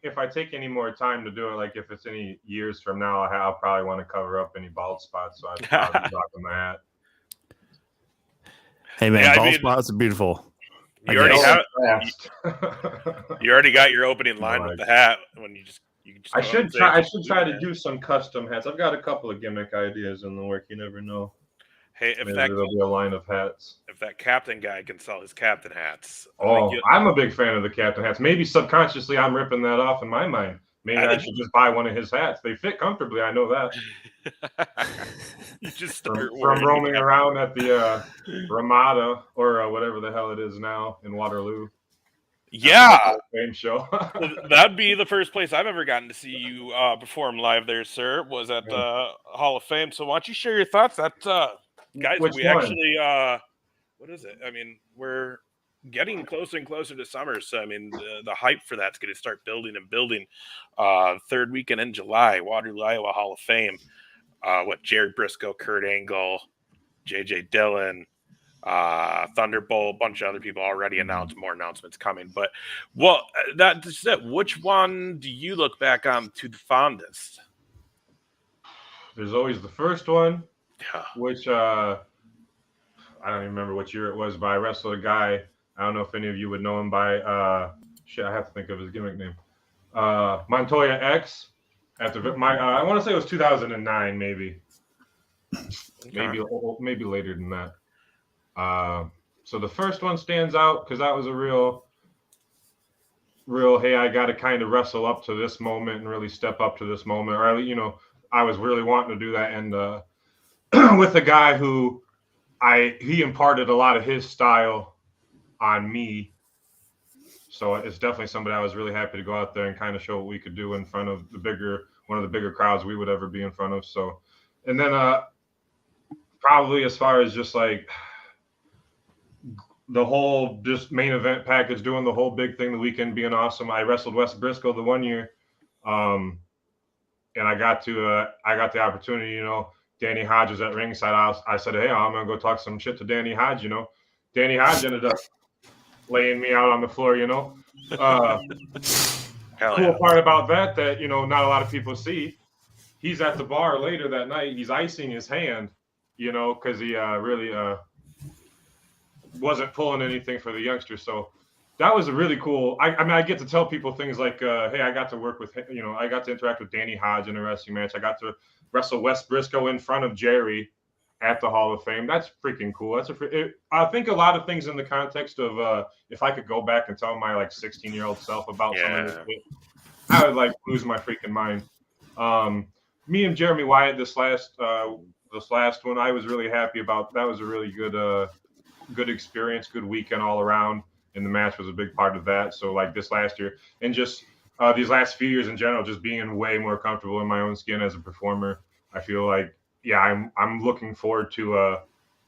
If I take any more time to do it, like if it's any years from now, I'll probably want to cover up any bald spots, so I'd probably be rocking the hat. Hey man, bald spots are beautiful. You already got your opening line with the hat when you just. I should try to do some custom hats. I've got a couple of gimmick ideas in the work. You never know. Hey, if there'll be a line of hats. If that captain guy can sell his captain hats. I'm a big fan of the captain hats. Maybe subconsciously I'm ripping that off in my mind. Maybe I should just buy one of his hats. They fit comfortably. I know that. You just from roaming around at the Ramada or whatever the hell it is now in Waterloo. Yeah, same show. That'd be the first place I've ever gotten to see you perform live there, sir. Was at the Hall of Fame. So why don't you share your thoughts? That guys, Which we one? Actually, what is it? I mean, we're getting closer and closer to summer. So I mean, the hype for that's going to start building and building. Third weekend in July, Waterloo, Iowa Hall of Fame. Jerry Briscoe, Kurt Angle, JJ Dillon. Thunderbolt, a bunch of other people already announced, more announcements coming. But that's it. Which one do you look back on to the fondest? There's always the first one, which I don't even remember what year it was, but I wrestled a guy. I don't know if any of you would know him by I have to think of his gimmick name. Montoya X. I want to say it was 2009, maybe. Okay. Maybe later than that. So the first one stands out because that was a real, hey, I got to kind of wrestle up to this moment and really step up to this moment. Or, I was really wanting to do that. And with a guy who he imparted a lot of his style on me. So it's definitely somebody I was really happy to go out there and kind of show what we could do in front of one of the bigger crowds we would ever be in front of. So, and then probably as far as just like the whole just main event package, doing the whole big thing, the weekend being awesome. I wrestled Wes Briscoe the one year, and I got the opportunity. Danny Hodge was at ringside. I said, hey, I'm gonna go talk some shit to Danny Hodge. Danny Hodge ended up laying me out on the floor. Cool part about that not a lot of people see. He's at the bar later that night. He's icing his hand, because he really wasn't pulling anything for the youngsters. So that was a really cool. I get to tell people things like, hey, I got to work with, I got to interact with Danny Hodge in a wrestling match. I got to wrestle Wes Briscoe in front of Jerry at the Hall of Fame. That's freaking cool. I think a lot of things in the context of if I could go back and tell my 16-year-old self about some of this shit, I would lose my freaking mind. Me and Jeremy Wyatt this last one, I was really happy about. That was a really good experience, good weekend all around, and the match was a big part of that. So this last year and just these last few years in general, just being way more comfortable in my own skin as a performer, I feel like I'm looking forward to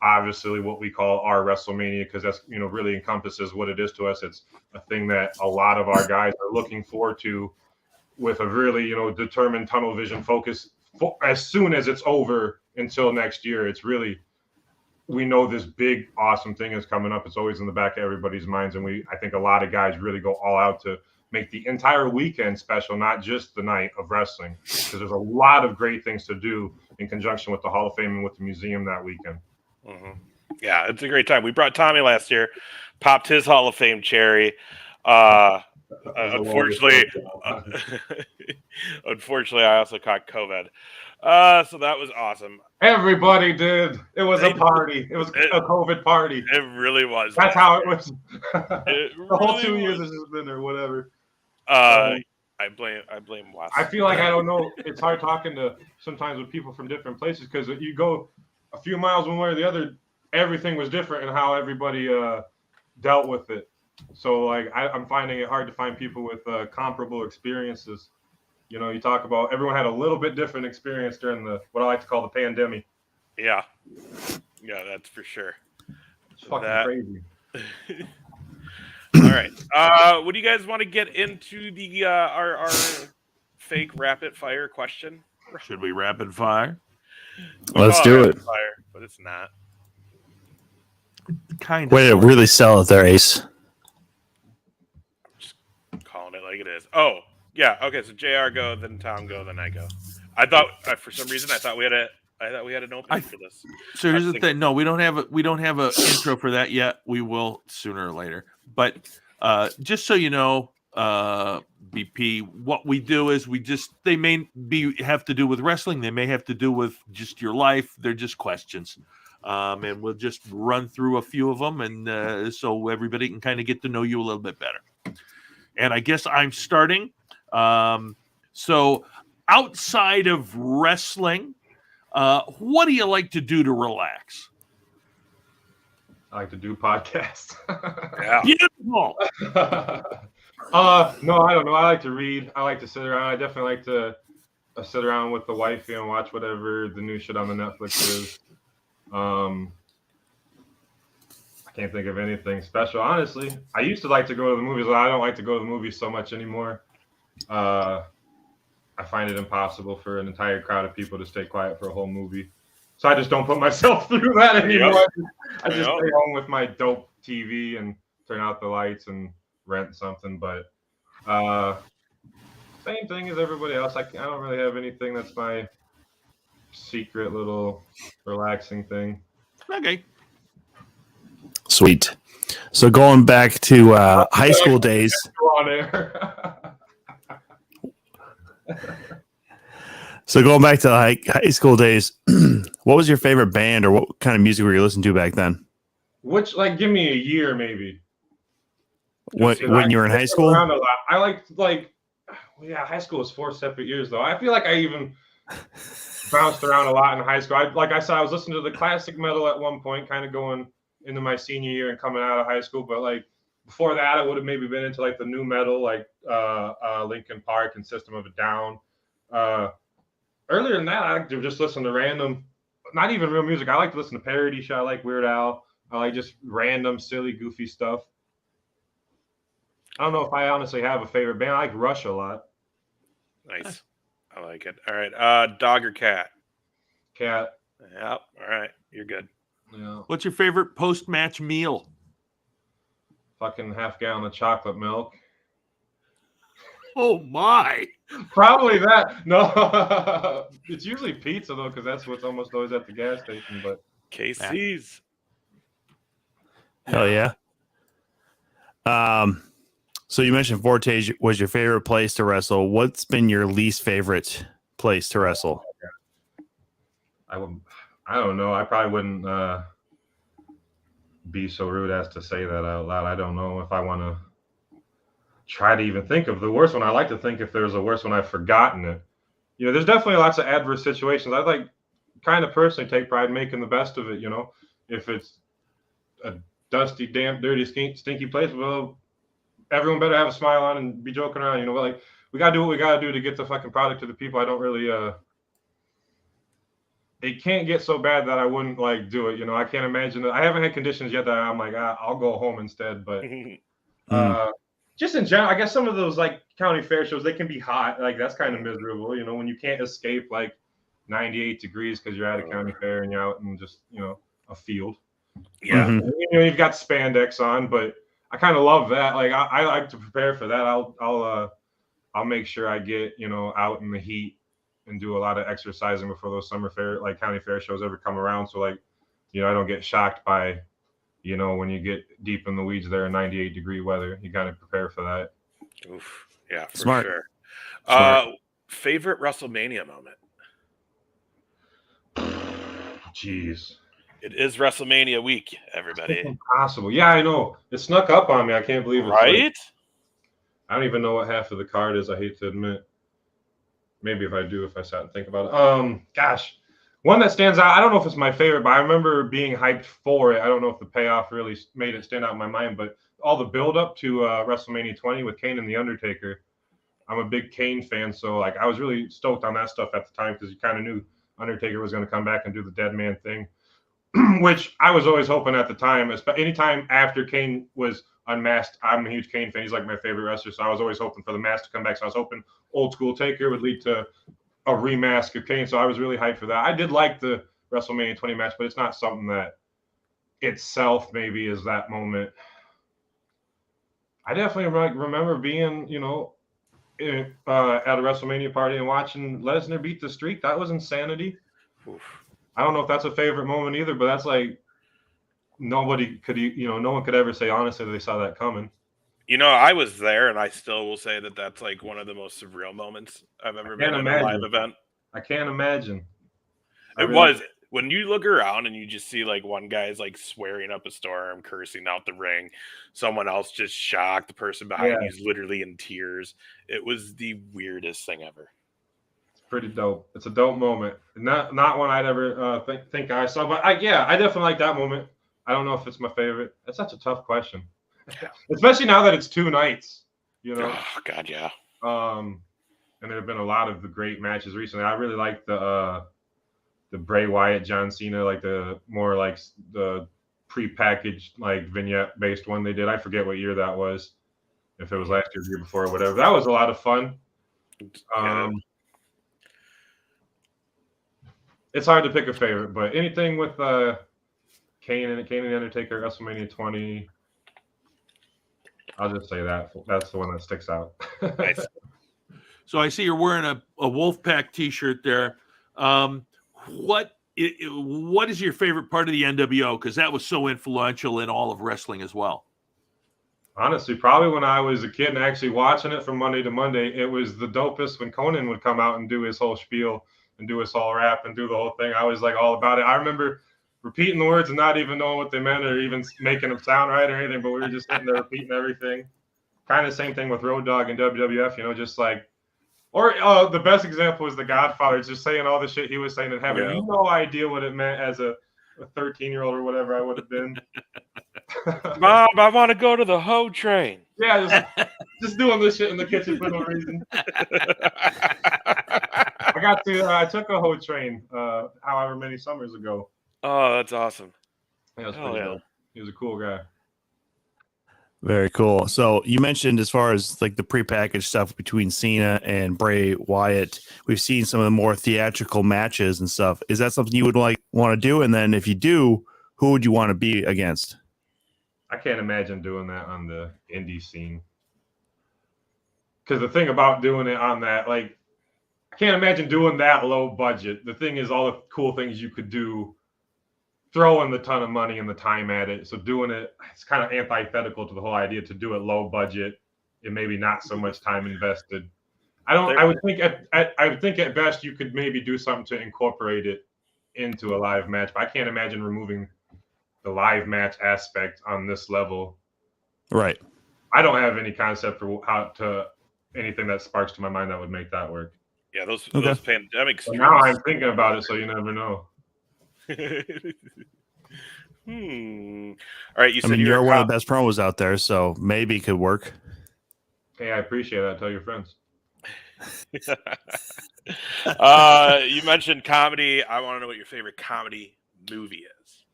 obviously what we call our WrestleMania, because that's really encompasses what it is to us. It's a thing that a lot of our guys are looking forward to with a really determined tunnel vision focus as soon as it's over until next year. It's really, we know this big awesome thing is coming up. It's always in the back of everybody's minds, and I think a lot of guys really go all out to make the entire weekend special, not just the night of wrestling, because there's a lot of great things to do in conjunction with the Hall of Fame and with the museum that weekend. Mm-hmm. Yeah, it's a great time. We brought Tommy last year, popped his Hall of Fame cherry. Unfortunately, I also caught COVID. So that was awesome. Everybody did. It was a party. It was a COVID party. It really was. That's how it was. The whole 2 years has just been there, whatever. I blame Wes. I feel like I don't know. It's hard talking to sometimes with people from different places because you go a few miles one way or the other, everything was different in how everybody dealt with it. So like I'm finding it hard to find people with comparable experiences. You know, you talk about everyone had a little bit different experience during what I like to call the pandemic. Yeah, that's for sure. It's fucking crazy. All right, what do you guys want to get into the our fake rapid fire question? Should we rapid fire? Let's do it. Fire, but it's not. Kind of. Way to really sell it there, Ace. I'm just calling it like it is. Oh. Yeah. Okay. So JR go, then Tom go, then I go. I thought for some reason I thought we had an opening for this. So here's the thing. No, we don't have a intro for that yet. We will sooner or later. But just so you know, BP, what we do is they may have to do with wrestling. They may have to do with just your life. They're just questions. And we'll just run through a few of them, and so everybody can kind of get to know you a little bit better. And I guess I'm starting. So outside of wrestling, what do you like to do to relax? I like to do podcasts. Yeah. Beautiful. No, I don't know. I like to read. I like to sit around. I definitely like to sit around with the wife and watch whatever the new shit on the Netflix is. I can't think of anything special, honestly. I used to like to go to the movies, but I don't like to go to the movies so much anymore. I find it impossible for an entire crowd of people to stay quiet for a whole movie. So I just don't put myself through that anymore. Yep. I just stay home with my dope TV and turn out the lights and rent something. But same thing as everybody else. I don't really have anything that's my secret little relaxing thing. Okay. Sweet. So going back to high school days. So going back to high school days, what was your favorite band or what kind of music were you listening to back then? Which, give me a year maybe. When you were in high school? Around a lot. I high school was 4 separate years though. I feel like I even bounced around a lot in high school. Like I said, I was listening to the classic metal at one point, kind of going into my senior year and coming out of high school. But before that, I would have maybe been into the new metal, Linkin Park and System of a Down. Earlier than that, I like to just listen to random, not even real music. I like to listen to parody shit. I like Weird Al. I like just random, silly, goofy stuff. I don't know if I honestly have a favorite band. I like Rush a lot. Nice. I like it. All right. Dog or cat? Cat. Yep. All right. You're good. Yeah. What's your favorite post-match meal? Fucking half gallon of chocolate milk. Oh my! Probably that. No, it's usually pizza though, because that's what's almost always at the gas station. But KC's. Hell yeah. So you mentioned Forte was your favorite place to wrestle. What's been your least favorite place to wrestle? I don't know. I probably wouldn't be so rude as to say that out loud. I don't know if I want to try to even think of the worst one. I like to think if there's a worse one, I've forgotten it. There's definitely lots of adverse situations. I kind of personally take pride in making the best of it. If it's a dusty, damp, dirty, stinky place, well, everyone better have a smile on and be joking around. We gotta do what we gotta do to get the fucking product to the people. I don't really it can't get so bad that I wouldn't do it. I can't imagine that. I haven't had conditions yet that I'm like, I'll go home instead. But just in general, I guess some of those county fair shows, they can be hot. That's kind of miserable, when you can't escape 98 degrees because you're at a county fair and you're out in just, a field. Yeah. You've got spandex on, but I kind of love that. Like I like to prepare for that. I'll make sure I get, out in the heat and do a lot of exercising before those summer fair, like county fair shows ever come around. So like, I don't get shocked by, when you get deep in the weeds there in 98-degree weather. You got to prepare for that. Oof. Yeah, for Smart. sure. Smart. Favorite WrestleMania moment? Jeez. It is WrestleMania week, everybody. It's impossible. Yeah, I know. It snuck up on me. I can't believe it. Right? I don't even know what half of the card is. I hate to admit. Maybe if I sat and think about it. Gosh, one that stands out. I don't know if it's my favorite, but I remember being hyped for it. I don't know if the payoff really made it stand out in my mind, but all the build up to WrestleMania 20 with Kane and The Undertaker. I'm a big Kane fan, so like I was really stoked on that stuff at the time because you kind of knew Undertaker was going to come back and do the dead man thing, which I was always hoping at the time. Anytime after Kane was unmasked, I'm a huge Kane fan. He's like my favorite wrestler, so I was always hoping for the mask to come back. So I was hoping old school Taker would lead to a remask of Kane. So I was really hyped for that. I did like the WrestleMania 20 match, but it's not something that itself maybe is that moment. I definitely remember being, at a WrestleMania party and watching Lesnar beat the Streak. That was insanity. Oof. I don't know if that's a favorite moment either, but that's like no one could ever say honestly that they saw that coming. I was there, and I still will say that that's like one of the most surreal moments I've ever been in a live event. I can't imagine. Was when you look around and you just see like one guy's like swearing up a storm, cursing out the ring, someone else just shocked, the person behind you's literally in tears. It was the weirdest thing ever. It's pretty dope. It's a dope moment. Not one I'd ever think I saw, but I definitely like that moment. I don't know if it's my favorite. That's such a tough question, especially now that it's 2 nights. Oh God, yeah. And there have been a lot of the great matches recently. I really like the Bray Wyatt John Cena, like the more like the pre-packaged like vignette based one they did. I forget what year that was, if it was last year, the year before, or whatever. That was a lot of fun. It's hard to pick a favorite, but anything with Kane and the Undertaker, WrestleMania 20. I'll just say that's the one that sticks out. Nice. So I see you're wearing a Wolfpack T-shirt there. What is your favorite part of the NWO? Because that was so influential in all of wrestling as well. Honestly, probably when I was a kid and actually watching it from Monday to Monday, it was the dopest when Conan would come out and do his whole spiel and do his whole rap and do the whole thing. I was like all about it. I remember repeating the words and not even knowing what they meant or even making them sound right or anything, but we were just sitting there repeating everything. Kind of same thing with Road Dogg and WWF, just like, or the best example is The Godfather, just saying all the shit he was saying and having no idea what it meant as a 13-year-old or whatever I would have been. Mom, I want to go to the hoe train. Yeah, just doing this shit in the kitchen for no reason. I took a hoe train however many summers ago. Oh, that's awesome. Yeah, it was pretty dope. He was a cool guy. Very cool. So you mentioned as far as like the prepackaged stuff between Cena and Bray Wyatt, we've seen some of the more theatrical matches and stuff. Is that something you would want to do? And then if you do, who would you want to be against? I can't imagine doing that on the indie scene. Because the thing about doing it on that, like, I can't imagine doing that low budget. The thing is all the cool things you could do, throwing the ton of money and the time at it. So doing it, it's kind of antithetical to the whole idea to do it low budget and maybe not so much time invested. I would think at best you could maybe do something to incorporate it into a live match, but I can't imagine removing the live match aspect on this level. Right. I don't have any concept for anything that sparks to my mind that would make that work. Yeah, those pandemic streams. Now I'm thinking about it, so you never know. All right, you said you're one of the best promos out there, so maybe it could work. Hey, I appreciate that. Tell your friends. You mentioned comedy. I want to know what your favorite comedy movie is,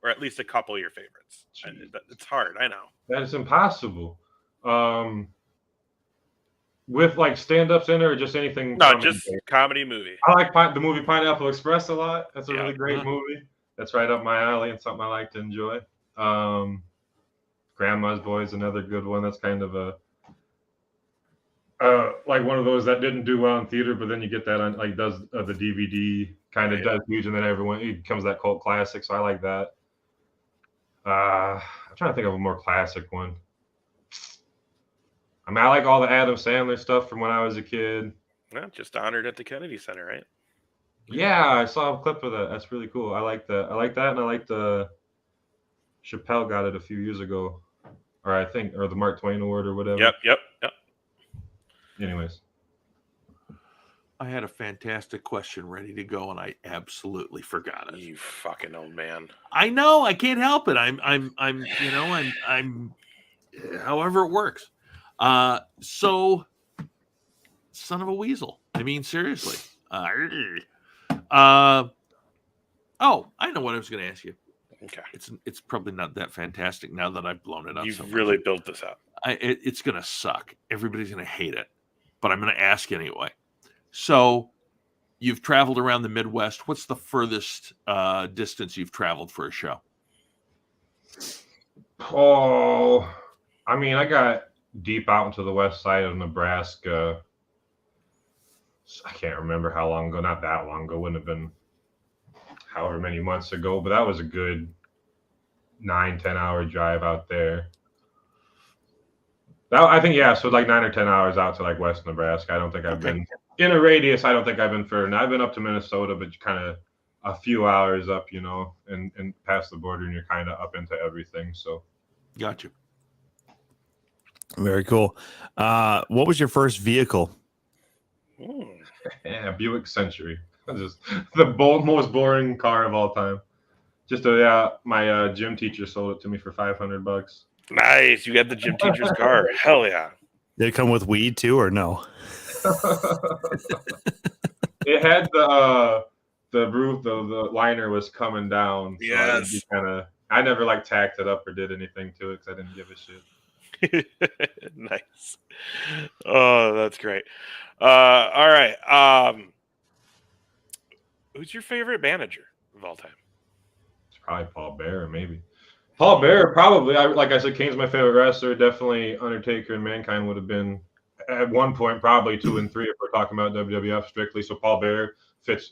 or at least a couple of your favorites. It's hard, I know. That is impossible. With like stand-ups in it or just anything? No, just comedy movie. I like the movie Pineapple Express a lot. That's a really great movie. That's right up my alley and something I like to enjoy. Grandma's Boy is another good one. That's kind of a like one of those that didn't do well in theater, but then you get that on like does the DVD kind of does huge, and then it becomes that cult classic. So I like that. I'm trying to think of a more classic one. I mean, I like all the Adam Sandler stuff from when I was a kid. Yeah, just honored at the Kennedy Center, right? Yeah, I saw a clip of that. That's really cool. I like that. I like that, and I like the Chappelle got it a few years ago, or I think, or the Mark Twain Award or whatever. Yep. Anyways, I had a fantastic question ready to go, and I absolutely forgot it. You fucking old man. I know. I can't help it. I'm. However it works. So, son of a weasel. I mean, seriously. Oh, I know what I was going to ask you. Okay. It's probably not that fantastic now that I've blown it up. You've so really built this up. It's going to suck. Everybody's going to hate it, but I'm going to ask anyway. So, you've traveled around the Midwest. What's the furthest distance you've traveled for a show? oh, I mean, I got deep out into the west side of Nebraska. I can't remember how long ago. Not that long ago. Wouldn't have been however many months ago, but that was a good 9-10 hour drive out there. I think, yeah, so like 9 or 10 hours out to like West Nebraska. I don't think I've been in a radius. I don't think I've been further. And I've been up to Minnesota, but kind of a few hours up, and past the border, and you're kind of up into everything. So, Gotcha. Very cool. What was your first vehicle? Yeah, Buick Century. Just the most boring car of all time. My gym teacher sold it to me for $500. Nice. You got the gym teacher's car. Hell yeah. Did it come with weed too, or no? It had the roof, the liner was coming down. So Yes. I never like tacked it up or did anything to it because I didn't give a shit. Nice. Oh, that's great. All right. Who's your favorite manager of all time? It's probably Paul Bearer, maybe. Paul Bearer, probably. Like I said, Kane's my favorite wrestler. Definitely Undertaker and Mankind would have been at one point probably 2 and 3 if we're talking about WWF strictly. So Paul Bearer fits,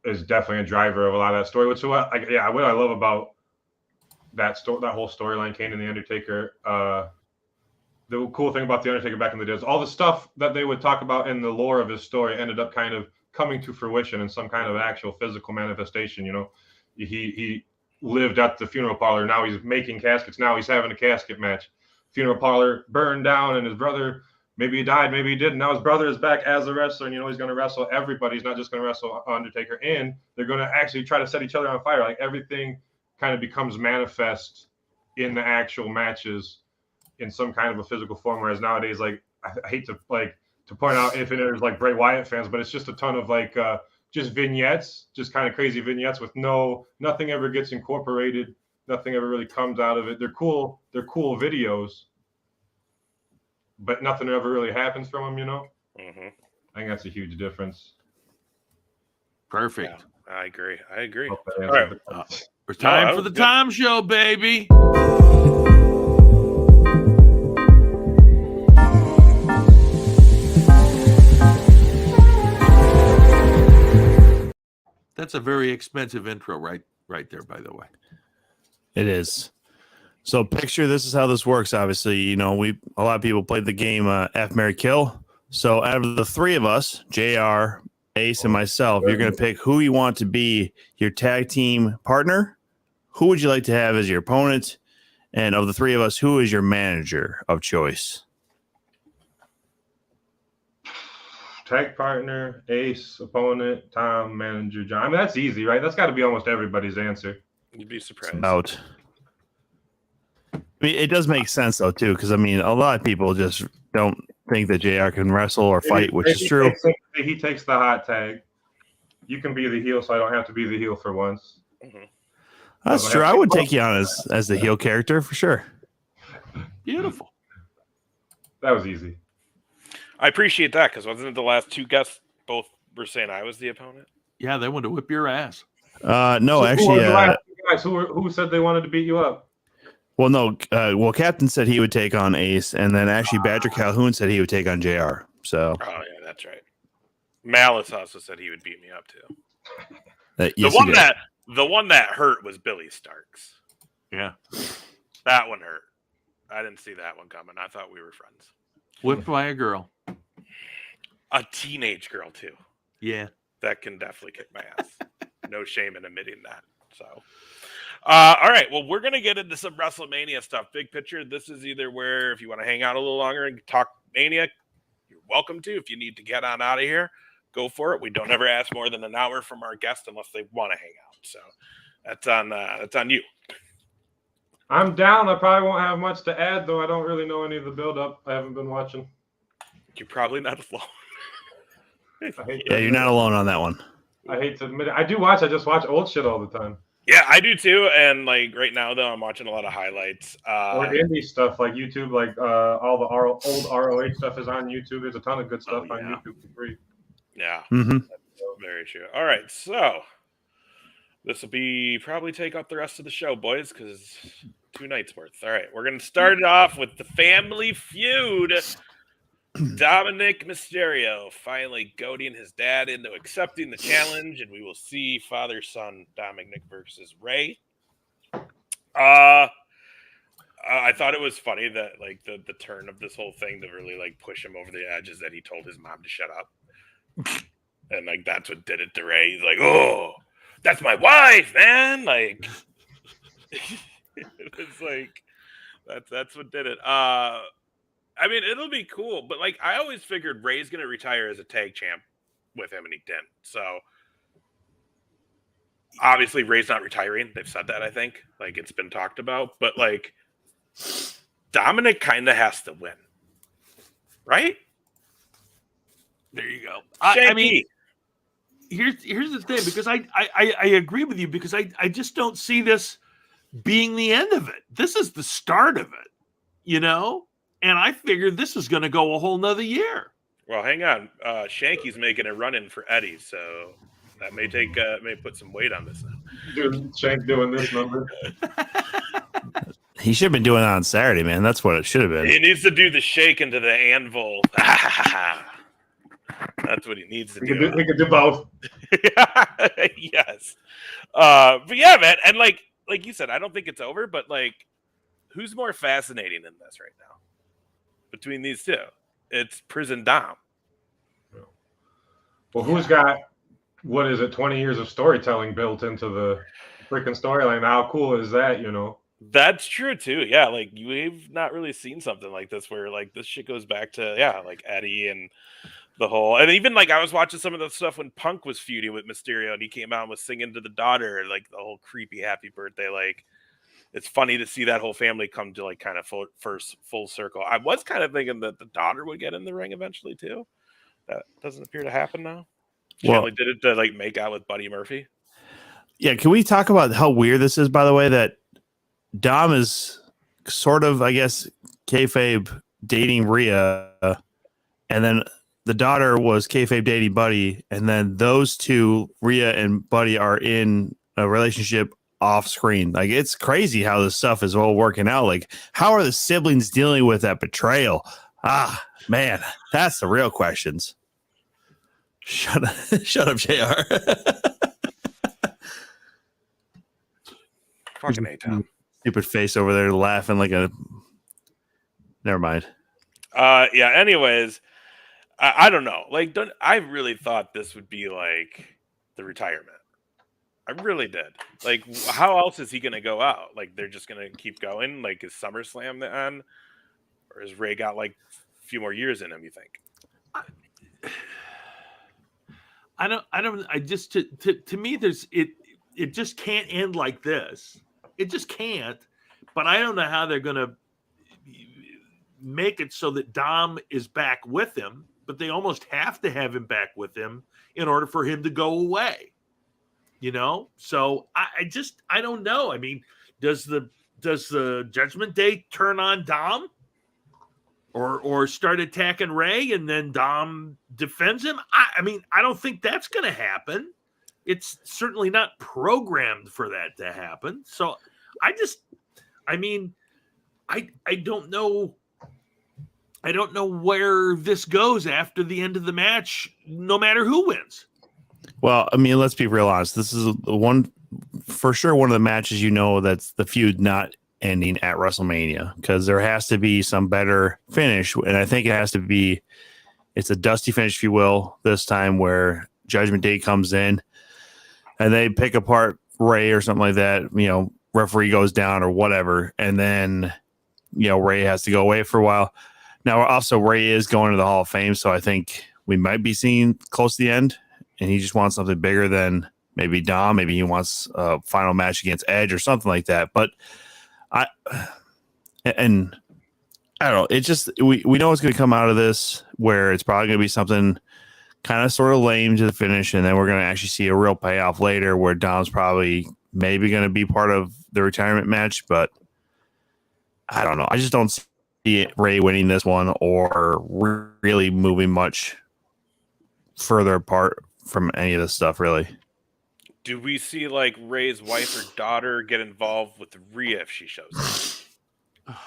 is definitely a driver of a lot of that story. What I love about that whole storyline, Kane and the Undertaker. The cool thing about the Undertaker back in the day is all the stuff that they would talk about in the lore of his story ended up kind of coming to fruition in some kind of actual physical manifestation. He lived at the funeral parlor. Now he's making caskets. Now he's having a casket match. Funeral parlor burned down, and his brother, maybe he died, maybe he didn't. Now his brother is back as a wrestler, and he's going to wrestle everybody. He's not just going to wrestle Undertaker, and they're going to actually try to set each other on fire. Like everything kind of becomes manifest in the actual matches in some kind of a physical form. Whereas nowadays, like I hate to point out if there's like Bray Wyatt fans, but it's just a ton of like just vignettes, just kind of crazy vignettes with nothing ever gets incorporated. Nothing ever really comes out of it. They're cool videos, but nothing ever really happens from them, Mm-hmm. I think that's a huge difference. Perfect. Yeah, I agree. Hope that All right. answers the question. It's time that for was the good. Tom Show, baby. That's a very expensive intro, right there, by the way. It is. So picture this is how this works. Obviously, a lot of people played the game F, Marry, Kill. So out of the three of us, JR, Ace, and myself, you're going to pick who you want to be your tag team partner. Who would you like to have as your opponent? And of the three of us, who is your manager of choice? Tag partner, Ace, opponent, Tom, manager, John. I mean, that's easy, right? That's got to be almost everybody's answer. You'd be surprised. It does make sense, though, too, because, a lot of people just don't think that JR can wrestle or fight, which is true. He takes the hot tag. You can be the heel, so I don't have to be the heel for once. Mm-hmm. That's true. I would take you on as the heel character for sure. Beautiful. That was easy. I appreciate that because wasn't it the last two guests both were saying I was the opponent? Yeah, they want to whip your ass. No, So actually, who said they wanted to beat you up? Well, no. Captain said he would take on Ace, and then actually Badger Calhoun said he would take on JR. So. Oh yeah, that's right. Malice also said he would beat me up too. Yes, the one that hurt was Billy Starks. Yeah, that one hurt. I didn't see that one coming. I thought we were friends. Whipped by a girl, a teenage girl too. Yeah, that can definitely kick my ass. No shame in admitting that. So. All right, well, we're going to get into some WrestleMania stuff. Big picture, this is either where if you want to hang out a little longer and talk Mania, you're welcome to. If you need to get on out of here, go for it. We don't ever ask more than an hour from our guests unless they want to hang out. So that's on you. I'm down. I probably won't have much to add, though. I don't really know any of the build-up. I haven't been watching. You're probably not alone. Yeah, you're not alone on that one. I hate to admit it. I do watch. I just watch old shit all the time. Yeah, I do too. And like right now, though, I'm watching a lot of highlights. Or indie stuff like YouTube, like all the old ROH stuff is on YouTube. There's a ton of good stuff on YouTube for free. Yeah, mm-hmm. That's very true. All right, so this will be probably take up the rest of the show, boys, because 2 nights worth. All right, we're gonna start it off with the Family Feud. Dominic Mysterio finally goading his dad into accepting the challenge, and we will see father-son Dominic versus Ray. I thought it was funny that like the turn of this whole thing to really like push him over the edge is that he told his mom to shut up, and like that's what did it to Ray. He's like, "Oh, that's my wife, man!" Like it's like that's what did it. I mean, it'll be cool, but like I always figured Ray's going to retire as a tag champ with him, and he didn't. So obviously, Ray's not retiring. They've said that, I think. Like it's been talked about, but like Dominic kind of has to win, right? There you go. I mean, here's the thing, because I agree with you, because I just don't see this being the end of it. This is the start of it, you know. And I figured this is going to go a whole nother year. Well, hang on. Shanky's making a run-in for Eddie, so that may put some weight on this now. Dude, Shank doing this number. He should have been doing that on Saturday, man. That's what it should have been. He needs to do the shake into the anvil. That's what he needs to do. He could do both. Yes. But yeah, man. And like you said, I don't think it's over, but like, who's more fascinating in this right now? Between these two, it's Prison Dom. Well, who's got 20 years of storytelling built into the freaking storyline? How cool is that, you know? That's true too. Yeah, like we've not really seen something like this where like this shit goes back to like Eddie and the whole, and even like I was watching some of the stuff when Punk was feuding with Mysterio and he came out and was singing to the daughter like the whole creepy happy birthday. Like it's funny to see that whole family come to like kind of full circle. I was kind of thinking that the daughter would get in the ring eventually too. That doesn't appear to happen now. She only did it to like make out with Buddy Murphy. Yeah, can we talk about how weird this is, by the way, that Dom is sort of, I guess, kayfabe dating Rhea, and then the daughter was kayfabe dating Buddy, and then those two, Rhea and Buddy, are in a relationship off screen. Like, it's crazy how this stuff is all working out. Like, how are the siblings dealing with that betrayal? Ah, man, that's the real questions. Shut up, JR. Fucking A-Town. Stupid face over there laughing like a. Never mind. Yeah. Anyways, I don't know. Like, I really thought this would be like the retirement. I really did. Like, how else is he going to go out? Like, they're just going to keep going. Like, is SummerSlam on, or has Ray got like a few more years in him? You think? I just to me, it just can't end like this. It just can't. But I don't know how they're going to make it so that Dom is back with him, but they almost have to have him back with him in order for him to go away. You know? So I don't know. I mean, does the Judgment Day turn on Dom? Or start attacking Ray and then Dom defends him? I mean, I don't think that's going to happen. It's certainly not programmed for that to happen. So I mean, I don't know. I don't know where this goes after the end of the match, no matter who wins. Well, I mean, let's be real honest. This is one for sure. One of the matches, that's the feud not ending at WrestleMania, because there has to be some better finish, and I think it has to be. It's a dusty finish, if you will, this time, where Judgment Day comes in and they pick apart Ray or something like that. Referee goes down or whatever, and then Ray has to go away for a while. Now, also, Ray is going to the Hall of Fame, so I think we might be seeing close to the end, and he just wants something bigger than maybe Dom. Maybe he wants a final match against Edge or something like that. But I don't know. It just we know it's going to come out of this where it's probably going to be something kind of sort of lame to the finish, and then we're going to actually see a real payoff later where Dom's probably maybe going to be part of the retirement match. But I don't know. I just don't see Ray winning this one or really moving much further apart from any of this stuff, really. Do we see like Ray's wife or daughter get involved with Rhea if she shows up?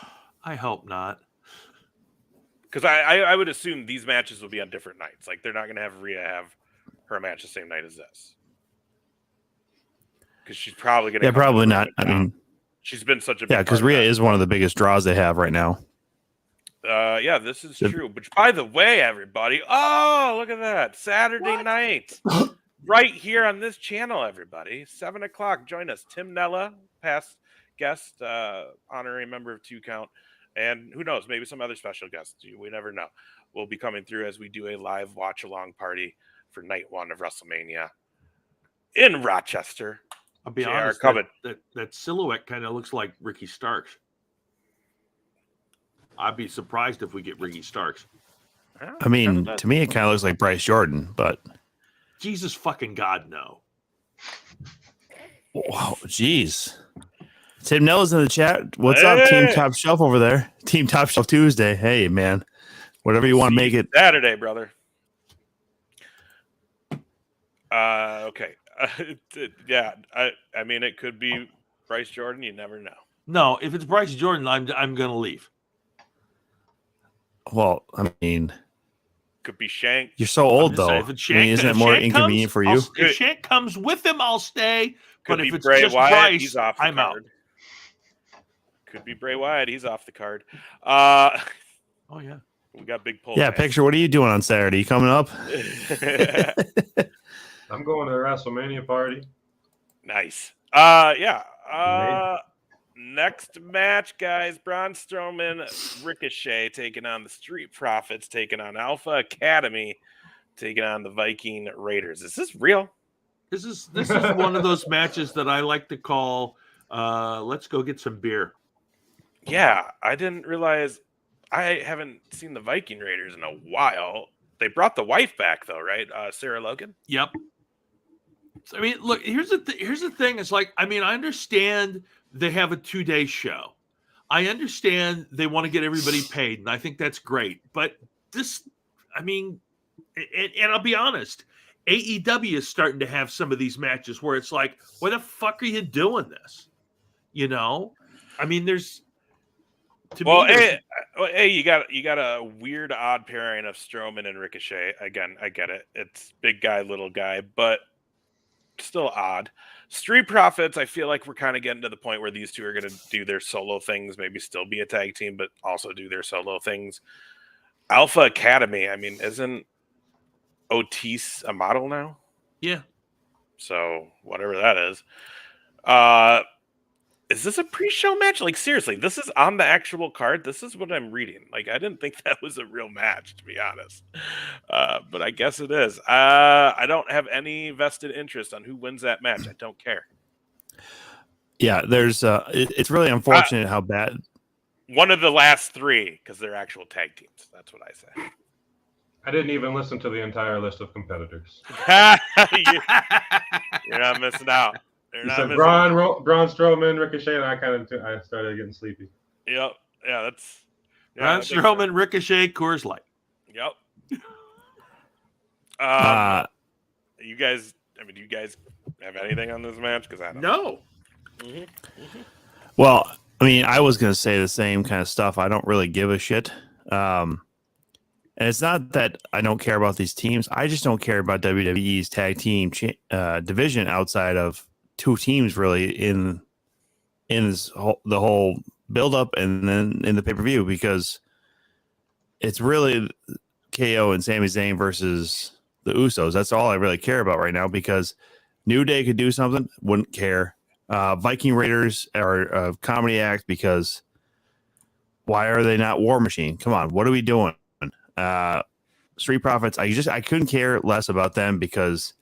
I hope not. Because I would assume these matches will be on different nights. Like, they're not going to have Rhea have her match the same night as this. Because she's probably going to... Yeah, probably not. I mean... She's been such a... Yeah, because Rhea is one of the biggest draws they have right now. Yeah, this is true. Which, by the way, everybody... Oh, look at that. Saturday night. Right here on this channel, everybody. 7 o'clock. Join us. Tim Nella, past guest, honorary member of 2 Count. And who knows, maybe some other special guests. We never know. We'll be coming through as we do a live watch-along party for night 1 of WrestleMania in Rochester. I'll be JR honest, that silhouette kind of looks like Ricky Starks. I'd be surprised if we get Ricky Starks. I mean, to me, it kind of looks like Bryce Jordan, but... Jesus fucking God, no. Wow, jeez. Tim Nella's in the chat. What's up, Team Top Shelf over there? Team Top Shelf Tuesday. Hey, man. Whatever you want to make it. Saturday, brother. Okay. Yeah, I mean, it could be Bryce Jordan. You never know. No, if it's Bryce Jordan, I'm going to leave. Well, I mean... Could be Shank. You're so old, though. Saying, if it's Shank, isn't it more inconvenient for you? If Shank comes with him, I'll stay. Could But if it's Bray just Wyatt, Bryce, he's off the I'm card. out. Could be Bray Wyatt. He's off the card. Oh, yeah. We got big pull. Yeah, Picture, what are you doing on Saturday? You coming up? I'm going to a WrestleMania party. Nice. Yeah. Next match, guys. Braun Strowman, Ricochet taking on the Street Profits, taking on Alpha Academy, taking on the Viking Raiders. Is this real? This is one of those matches that I like to call let's go get some beer. Yeah, I didn't realize. I haven't seen the Viking Raiders in a while. They brought the wife back, though, right? Sarah Logan? Yep. I mean, look, here's the thing. It's like, I mean, I understand they have a 2-day show. I understand they want to get everybody paid, and I think that's great. But this, I mean, and I'll be honest, AEW is starting to have some of these matches where it's like, why the fuck are you doing this? You know? I mean, there's... Hey, you got a weird, odd pairing of Strowman and Ricochet. Again, I get it. It's big guy, little guy, but still odd. Street Profits, I feel like we're kind of getting to the point where these two are going to do their solo things, maybe still be a tag team, but also do their solo things. Alpha Academy, I mean, isn't Otis a model now? Yeah. So whatever that is this a pre-show match? Like, seriously, this is on the actual card. This is what I'm reading. Like, I didn't think that was a real match, to be honest. But I guess it is. I don't have any vested interest on who wins that match. I don't care. Yeah, there's. It's really unfortunate how bad. One of the last 3, because they're actual tag teams. That's what I say. I didn't even listen to the entire list of competitors. You're not missing out. You said Braun Strowman, Ricochet, and I started getting sleepy. Yep. Yeah, that's... Braun Strowman, Ricochet, Coors Light. Yep. You guys... I mean, do you guys have anything on this match? Because I don't know. Mm-hmm. Well, I mean, I was going to say the same kind of stuff. I don't really give a shit. And it's not that I don't care about these teams. I just don't care about WWE's tag team division outside of two teams, really, in the whole build-up and then in the pay-per-view, because it's really KO and Sami Zayn versus the Usos. That's all I really care about right now, because New Day could do something, wouldn't care. Viking Raiders are a comedy act, because why are they not War Machine? Come on, what are we doing? Street Profits, I couldn't care less about them, because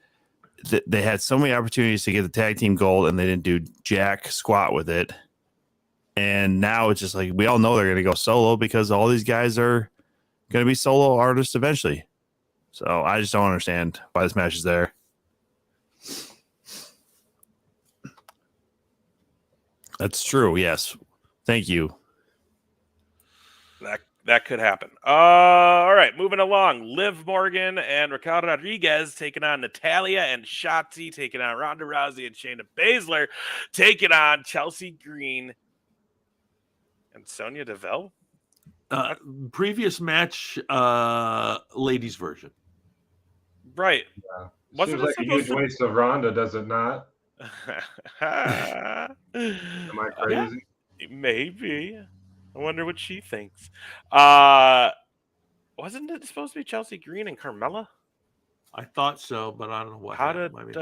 they had so many opportunities to get the tag team gold and they didn't do jack squat with it. And now it's just like, we all know they're going to go solo, because all these guys are going to be solo artists eventually. So I just don't understand why this match is there. That's true. Yes. Thank you. That could happen. All right, moving along. Liv Morgan and Raquel Rodriguez taking on Natalya and Shotzi, taking on Ronda Rousey and Shayna Baszler, taking on Chelsea Green and Sonya Deville. Previous match, ladies version. Right. Yeah. Wasn't Seems it like a huge waste of Ronda, does it not? Am I crazy? Yeah, maybe. I wonder what she thinks. Wasn't it supposed to be Chelsea Green and Carmella? I thought so, but I don't know what. How happened.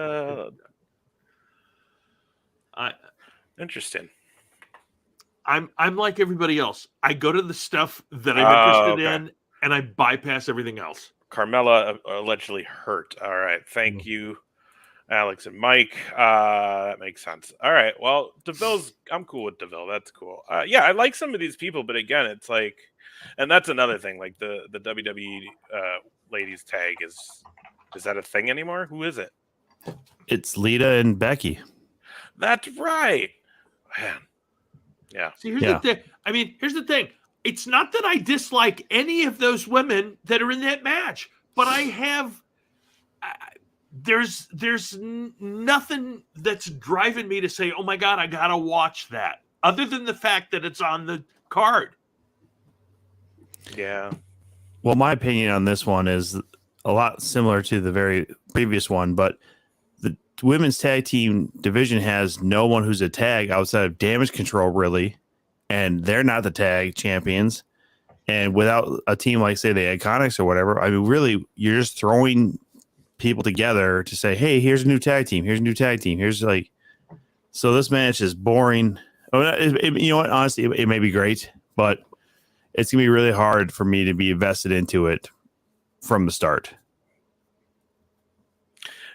Interesting. I'm like everybody else. I go to the stuff that I'm interested in, and I bypass everything else. Carmella allegedly hurt. All right. Thank you, Alex and Mike. That makes sense. All right. Well, I'm cool with Deville. That's cool. Yeah, I like some of these people, but again, it's like, and that's another thing. Like the WWE ladies tag is that a thing anymore? Who is it? It's Lita and Becky. That's right. Man. Yeah. See, here's the thing. I mean, here's the thing. It's not that I dislike any of those women that are in that match, but I have. There's nothing that's driving me to say, oh my God, I gotta watch that, other than the fact that it's on the card. Yeah. Well, my opinion on this one is a lot similar to the very previous one, but the women's tag team division has no one who's a tag outside of Damage Control, really, and they're not the tag champions. And without a team like, say, the Iconics or whatever, I mean, really, you're just throwing people together to say, hey, here's a new tag team. Here's a new tag team. Here's like, so this match is boring. You know what? Honestly, it may be great, but it's going to be really hard for me to be invested into it from the start.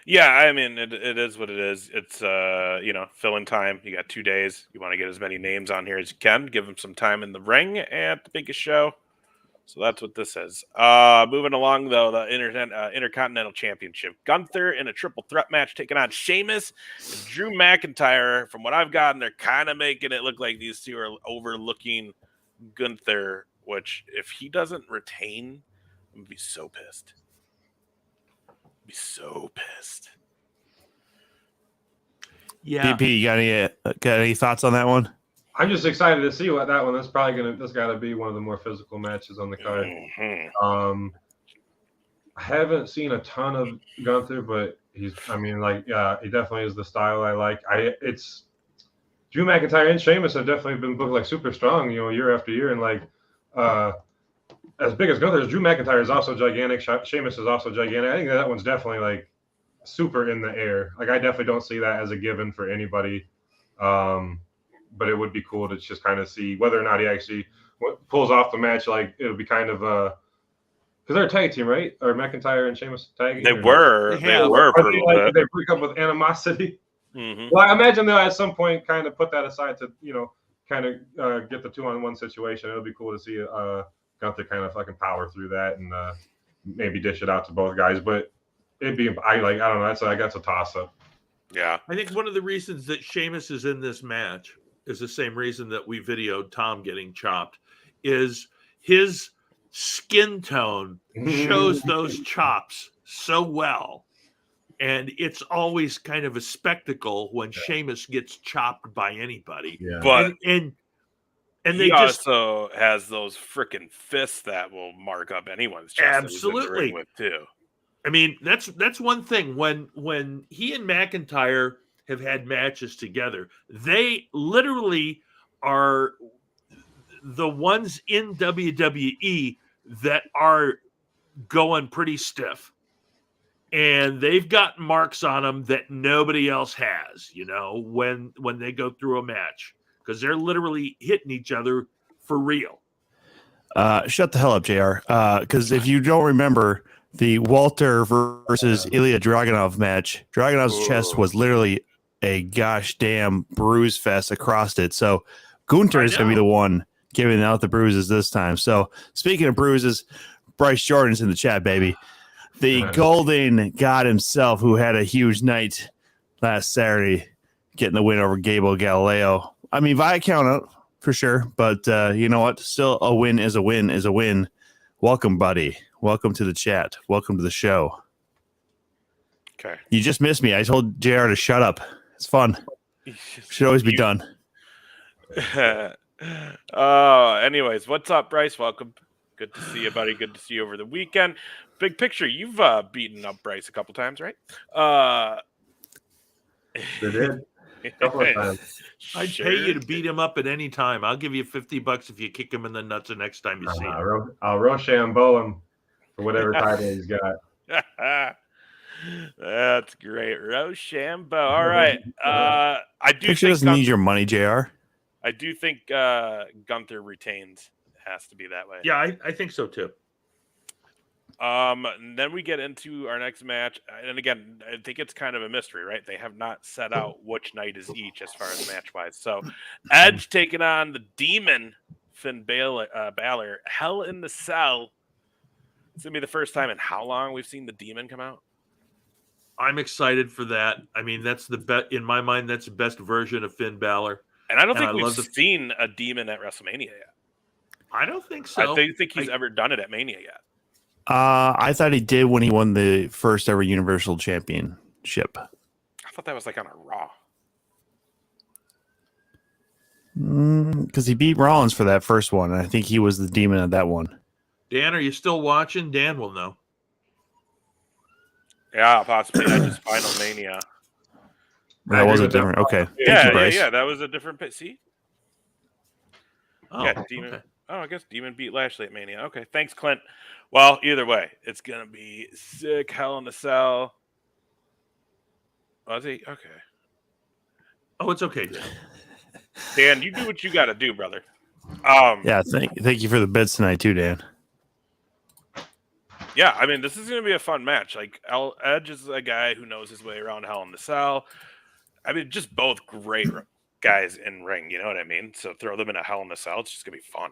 Yeah, I mean, it is what it is. It's, fill in time. You got 2 days. You want to get as many names on here as you can. Give them some time in the ring at the biggest show. So that's what this is. Moving along, though, the Intercontinental Championship. Gunther in a triple threat match taking on Sheamus and Drew McIntyre. From what I've gotten, they're kind of making it look like these two are overlooking Gunther, which if he doesn't retain, I'm going to be so pissed. Yeah. PP, you got any thoughts on that one? I'm just excited to see what that one. That's got to be one of the more physical matches on the card. Mm-hmm. I haven't seen a ton of Gunther, but he definitely is the style I like. It's Drew McIntyre and Sheamus have definitely been booked like super strong, year after year, and like as big as Gunther is, Drew McIntyre is also gigantic. Sheamus is also gigantic. I think that one's definitely like super in the air. Like I definitely don't see that as a given for anybody. But it would be cool to just kind of see whether or not he actually pulls off the match. Like it'll be kind of because they're a tag team, right? Or McIntyre and Sheamus tag. They were. They break up with animosity. Mm-hmm. Well, I imagine they'll at some point kind of put that aside to kind of get the 2-on-1 situation. It'll be cool to see Gunther kind of fucking power through that and maybe dish it out to both guys. But it'd be I don't know. That's a toss up. Yeah, I think one of the reasons that Sheamus is in this match is the same reason that we videoed Tom getting chopped, is his skin tone shows those chops so well. And it's always kind of a spectacle when Sheamus gets chopped by anybody. Yeah. But and And he also has those freaking fists that will mark up anyone's chest. Absolutely. With too. I mean, that's one thing. When he and McIntyre have had matches together, they literally are the ones in WWE that are going pretty stiff. And they've got marks on them that nobody else has, when they go through a match, because they're literally hitting each other for real. Shut the hell up, JR. Because if you don't remember the Walter versus Ilya Dragunov match, Dragunov's chest was literally a gosh damn bruise fest across it. So Gunter is going to be the one giving out the bruises this time. So speaking of bruises, Bryce Jordan's in the chat, baby. The Golden God himself, who had a huge night last Saturday, getting the win over Gable Galileo. I mean, via count out for sure, but you know what? Still, a win is a win is a win. Welcome, buddy. Welcome to the chat. Welcome to the show. Okay. You just missed me. I told JR to shut up. It's fun. Should always be done. Anyways, what's up, Bryce? Welcome. Good to see you, buddy. Good to see you over the weekend. Big picture, you've beaten up Bryce a couple times, right? Sure did. A couple of times. I'd pay you to beat him up at any time. I'll give you $50 if you kick him in the nuts the next time you see him. I'll Rochambeau him for whatever title he's got. That's great. Rochambeau. All right. I do Picture doesn't need your money, JR. I do think Gunther retains. It has to be that way. Yeah, I think so too. And then we get into our next match, and again, I think it's kind of a mystery, right? They have not set out which night is each as far as match wise. So, Edge taking on the Demon, Finn Balor, Hell in the Cell. It's gonna be the first time in how long we've seen the Demon come out. I'm excited for that. I mean, that's the best in my mind. That's the best version of Finn Balor. And I don't think we've seen a Demon at WrestleMania yet. I don't think so. I don't think he's ever done it at Mania yet. I thought he did when he won the first ever Universal Championship. I thought that was like on a Raw. Because he beat Rollins for that first one. And I think he was the Demon at that one. Dan, are you still watching? Dan will know. Yeah, possibly. I just Final Mania. That was a different. Okay. Yeah. That was a different. See. Oh, yeah, Demon. Okay. Oh, I guess Demon beat Lashley at Mania. Okay, thanks, Clint. Well, either way, it's gonna be sick. Hell in the Cell. Was he? Okay. Oh, it's okay, Dan. Dan, you do what you got to do, brother. Yeah, thank you for the bits tonight too, Dan. Yeah, I mean, this is gonna be a fun match. Like, Edge is a guy who knows his way around Hell in the Cell. I mean, just both great guys in ring. You know what I mean? So throw them in a Hell in the Cell. It's just gonna be fun.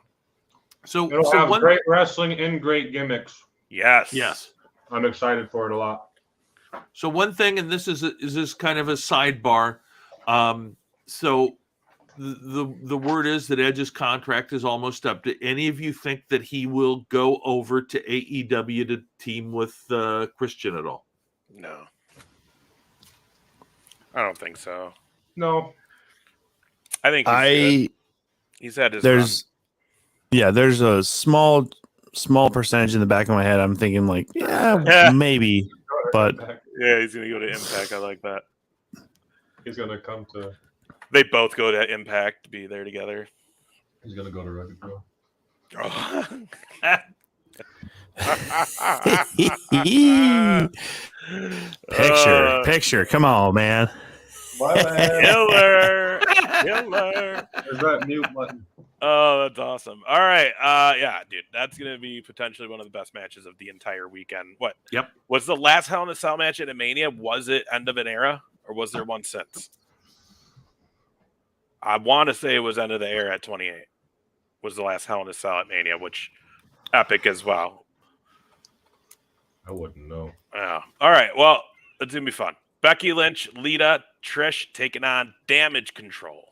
So it'll have great wrestling and great gimmicks. Yes. I'm excited for it a lot. So one thing, and this is kind of a sidebar. So the word is that Edge's contract is almost up. Do any of you think that he will go over to AEW to team with Christian at all? No. I don't think so. No. I think he's had his run. Yeah, there's a small percentage in the back of my head. I'm thinking like, maybe, but yeah, he's gonna go to Impact. I like that. He's gonna come to. They both go to Impact to be there together. He's gonna go to Rugged Pro. Picture. Come on, man. Killer. There's that mute button. Oh, that's awesome. All right. Yeah, dude, that's going to be potentially one of the best matches of the entire weekend. What? Yep. Was the last Hell in a Cell match at a Mania, was it end of an era, or was there one since? I want to say it was end of the era at 28. Was the last Hell in a Cell at Mania, which epic as well. I wouldn't know. Yeah. All right. Well, it's going to be fun. Becky Lynch, Lita, Trish taking on Damage Control.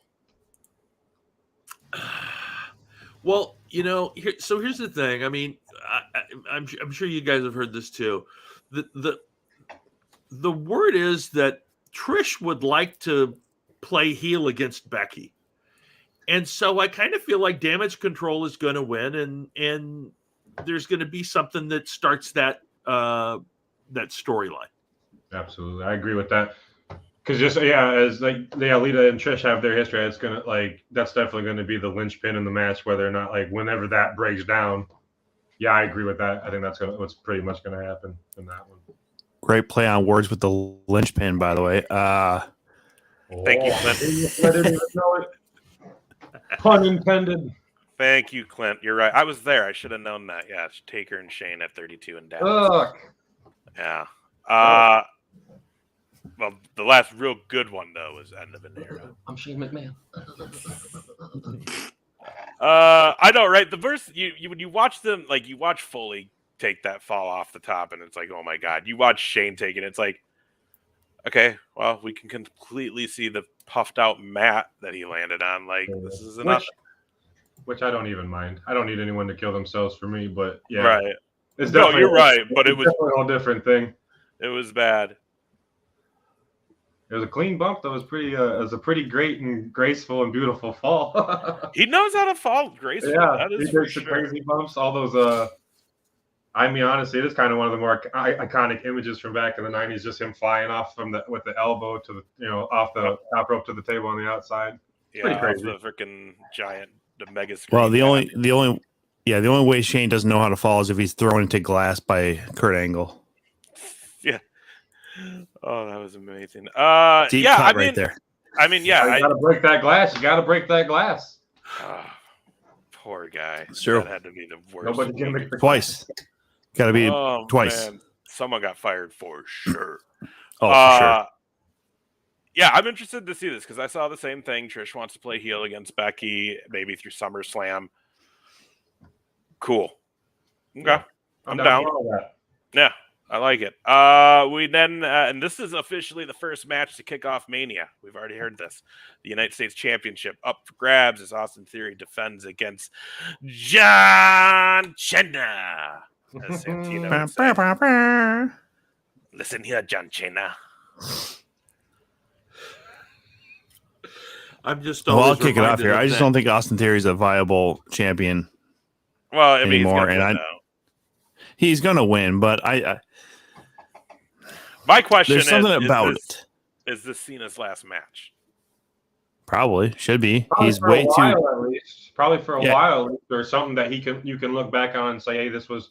Well, here's the thing. I mean, I'm sure you guys have heard this too. The word is that Trish would like to play heel against Becky, And so I kind of feel like Damage Control is going to win, and there's going to be something that starts that storyline. Absolutely, I agree with that. Because as Lita and Trish have their history, it's gonna that's definitely going to be the linchpin in the match. Whether or not whenever that breaks down, yeah, I agree with that. I think that's what's pretty much going to happen in that one. Great play on words with the linchpin, by the way. Thank you, Clint. I didn't even know it. Pun intended. Thank you, Clint. You're right. I was there. I should have known that. Yeah, it's Taker and Shane at 32 and down. Ugh. Yeah. Well, the last real good one though was End of an Era. I'm Shane McMahon. I know, right? The verse you when you watch them, you watch Foley take that fall off the top, and it's like, oh my god. You watch Shane take it, it's like, okay, well, we can completely see the puffed out mat that he landed on. This is enough. Which I don't even mind. I don't need anyone to kill themselves for me, but yeah, right. It's definitely, you're right, but it was definitely a whole different thing. It was bad. It was a clean bump that was pretty. It was a pretty great and graceful and beautiful fall. He knows how to fall gracefully. Yeah, that is he takes the crazy bumps. All those. I mean, honestly, it is kind of one of the more iconic images from back in the '90s. Just him flying off with the elbow to the off the top rope to the table on the outside. Yeah, pretty crazy. The freaking giant, the mega screen. Well, the only way Shane doesn't know how to fall is if he's thrown into glass by Kurt Angle. Yeah. Oh, that was amazing. Deep cut right there. I mean, yeah. You got to break that glass. You got to break that glass. Poor guy. Sure. That had to be the worst. Nobody can make twice. Got to be twice. Man. Someone got fired for sure. Oh, for sure. Yeah, I'm interested to see this because I saw the same thing. Trish wants to play heel against Becky, maybe through SummerSlam. Cool. Okay. I'm down. with that. Yeah, I like it. We then, and this is officially the first match to kick off Mania. We've already heard this. The United States Championship up for grabs as Austin Theory defends against John Cena. As Santino would say. Listen here, John Cena. I'm just. I'll kick it off here. I just don't think Austin Theory's a viable champion. Well, I mean, anymore, he's going to win, but my question there's something about it. Is this Cena's last match? Probably should be. Probably he's for way a too. while, at least. Probably for a while, or something that you can look back on and say, hey, this was.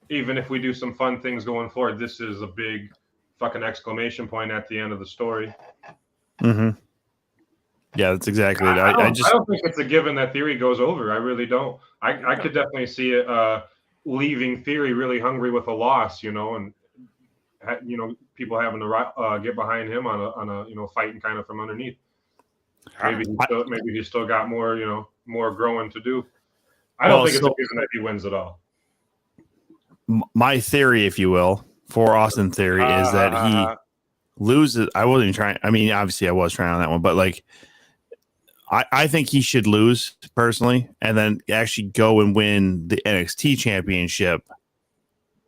Even if we do some fun things going forward, this is a big fucking exclamation point at the end of the story. Mm-hmm. Yeah, that's exactly it. I don't think it's a given that Theory goes over. I really don't. I could definitely see it leaving Theory really hungry with a loss, and people having to get behind him on a fighting kind of from underneath. Maybe he's still got more more growing to do. I don't think it's a given that he wins it all. My theory, if you will, for Austin Theory is that he loses. I wasn't even trying. I mean, obviously, I was trying on that one, but I think he should lose personally, and then actually go and win the NXT championship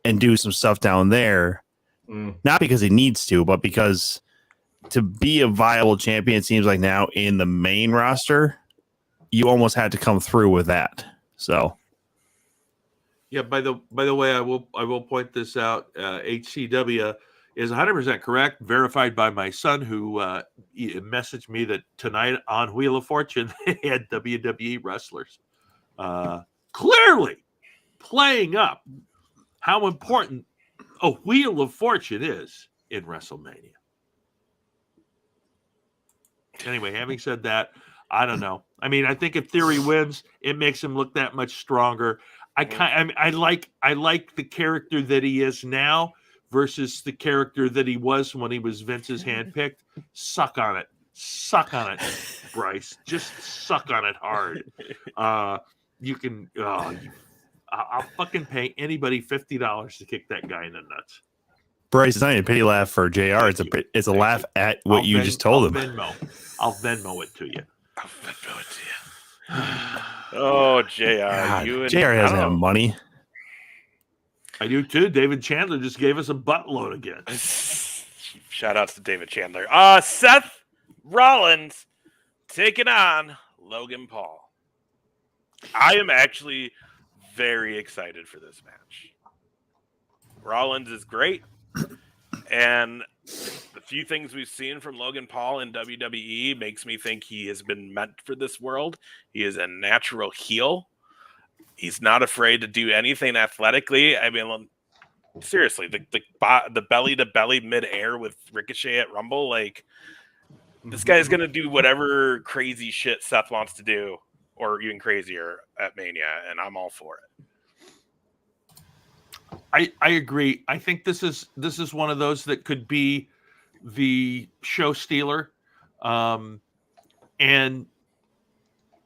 and do some stuff down there. Not because he needs to, but because to be a viable champion, it seems like now in the main roster, you almost had to come through with that. So. Yeah. By the way, I will point this out. HCW is 100% correct, verified by my son, who messaged me that tonight on Wheel of Fortune they had WWE wrestlers, clearly playing up how important a Wheel of Fortune is in WrestleMania. Anyway, having said that, I don't know. I mean, I think if Theory wins, it makes him look that much stronger. I like the character that he is now versus the character that he was when he was Vince's handpicked. Suck on it, Bryce. Just suck on it hard. You can. I'll fucking pay anybody $50 to kick that guy in the nuts. Bryce, it's not even a pity laugh for JR. It's a laugh at what you just told him. I'll Venmo it to you. Oh, JR. JR doesn't have money. I do too. David Chandler just gave us a buttload again. Shout outs to David Chandler. Seth Rollins taking on Logan Paul. I am actually very excited for this match. Rollins is great, and the few things we've seen from Logan Paul in WWE makes me think he has been meant for this world. He is a natural heel. He's not afraid to do anything athletically. I mean, seriously, the belly to belly midair with Ricochet at Rumble, like this guy's gonna do whatever crazy shit Seth wants to do, or even crazier at Mania, and I'm all for it. I agree. I think this is one of those that could be the show stealer, and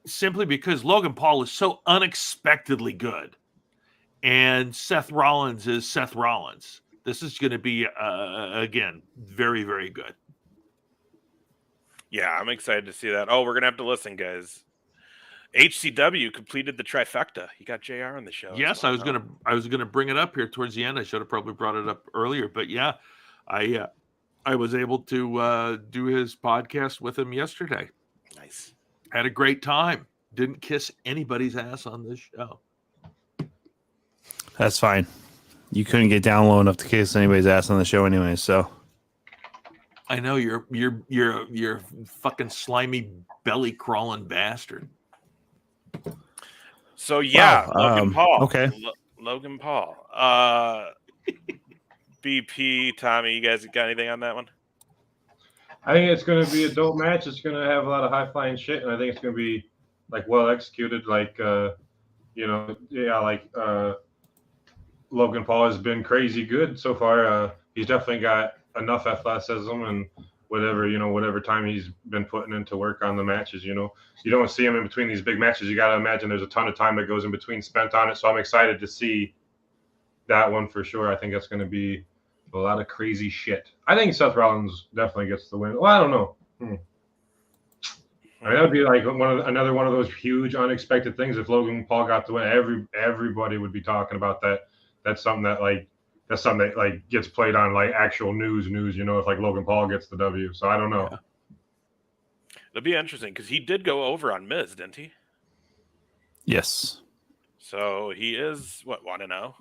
simply because Logan Paul is so unexpectedly good, and Seth Rollins is Seth Rollins. This is going to be again very, very good. Yeah, I'm excited to see that. Oh, we're gonna have to listen, guys. HCW completed the trifecta. You got JR on the show. Yes, well. I was gonna bring it up here towards the end. I should have probably brought it up earlier, but yeah, I was able to do his podcast with him yesterday. Nice. Had a great time. Didn't kiss anybody's ass on this show. That's fine. You couldn't get down low enough to kiss anybody's ass on the show anyway, so. I know you're fucking slimy belly crawling bastard. So yeah, wow, Logan Paul. Okay. Logan Paul. BP, Tommy, you guys got anything on that one? I think it's going to be a dope match. It's going to have a lot of high flying shit, and I think it's going to be like well executed. Like Logan Paul has been crazy good so far. He's definitely got enough athleticism and whatever time he's been putting into work on the matches. You don't see him in between these big matches. You got to imagine there's a ton of time that goes in between spent on it. So I'm excited to see that one for sure. I think that's going to be a lot of crazy shit. I think Seth Rollins definitely gets the win. Well, I don't know. I mean, that would be like another one of those huge unexpected things. If Logan Paul got the win, everybody would be talking about that. That's something that gets played on like actual news. If like Logan Paul gets the W. So I don't know. Yeah. It'll be interesting because he did go over on Miz, didn't he? Yes. So he is 1-0.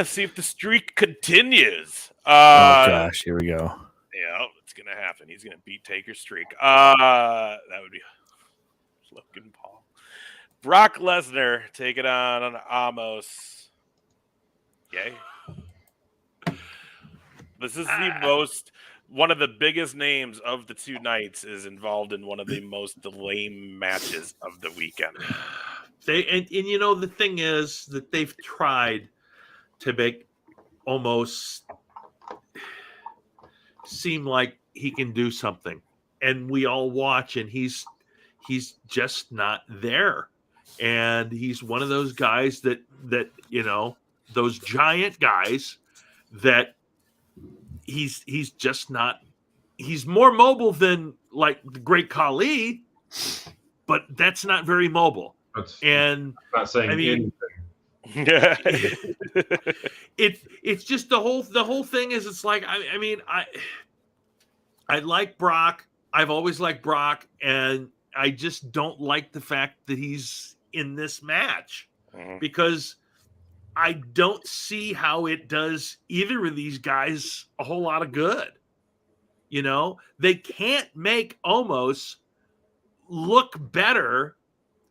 See if the streak continues. Oh gosh, here we go. Yeah, it's gonna happen. He's gonna beat Taker's streak. That would be Logan Paul. Brock Lesnar take it on Amos. Yay. This is one of the biggest names of the two nights is involved in one of the most lame matches of the weekend. The thing is that they've tried to make almost seem like he can do something, and we all watch, and he's just not there. And he's one of those guys that those giant guys that he's just not. He's more mobile than like the great Khali, but that's not very mobile. I'm not saying anything. It's just the whole thing is it's like I like Brock. I've always liked Brock, and I just don't like the fact that he's in this match because I don't see how it does either of these guys a whole lot of good. They can't make Omos look better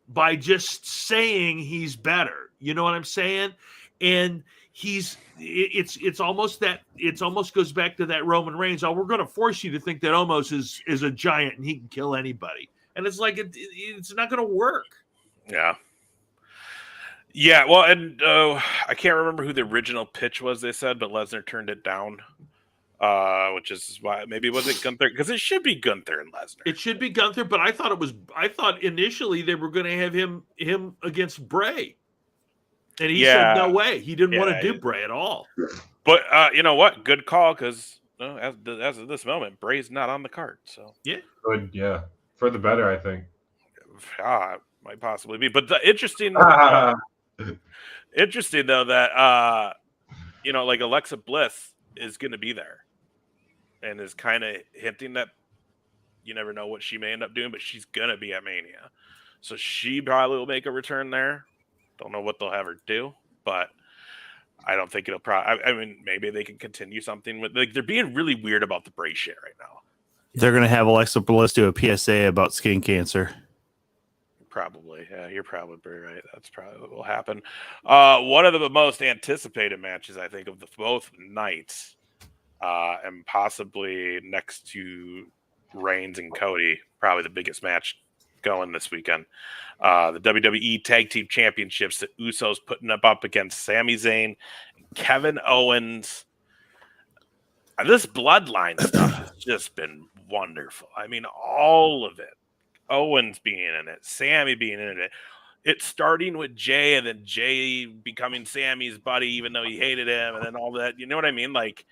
by just saying he's better. You know what I'm saying? And it's almost goes back to that Roman Reigns. Oh, we're going to force you to think that Omos is a giant and he can kill anybody. And it's like, it's not going to work. Yeah. Yeah. Well, and I can't remember who the original pitch was, they said, but Lesnar turned it down. Which is why maybe was it Gunther? Because it should be Gunther and Lesnar. It should be Gunther, but I thought initially they were going to have him against Bray, and he said no way. He didn't want to do Bray at all. But you know what? Good call, because as of this moment, Bray's not on the card. So good, for the better, I think. Might possibly be, but interesting though that like Alexa Bliss is going to be there. And is kind of hinting that you never know what she may end up doing, but she's gonna be at Mania, so she probably will make a return there. Don't know what they'll have her do, but I don't think it'll probably. I mean, maybe they can continue something with they're being really weird about the brace share right now. They're going to have Alexa Bliss do a PSA about skin cancer. Probably. Yeah, you're probably right. That's probably what will happen. One of the most anticipated matches, I think, of both nights, and possibly next to Reigns and Cody, probably the biggest match going this weekend. The WWE Tag Team Championships, the Usos putting up against Sami Zayn and Kevin Owens. This bloodline stuff has just been wonderful. I mean, all of it. Owens being in it, Sammy being in it. It's starting with Jay and then Jay becoming Sammy's buddy, even though he hated him, and then all that. You know what I mean? Like,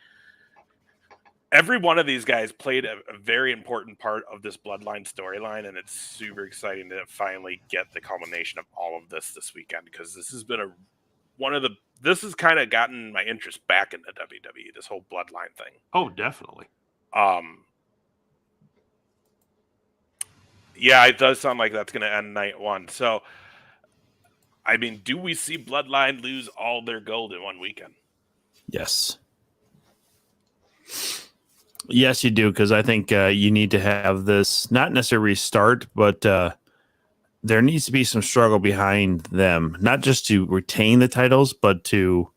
every one of these guys played a very important part of this bloodline storyline, and it's super exciting to finally get the culmination of all of this weekend, because this has been this has kind of gotten my interest back into WWE, this whole bloodline thing. Oh, definitely. Yeah, it does sound like that's going to end night one. So, I mean, do we see Bloodline lose all their gold in one weekend? Yes. Yes, you do, because I think you need to have this, not necessarily restart, but there needs to be some struggle behind them, not just to retain the titles, but to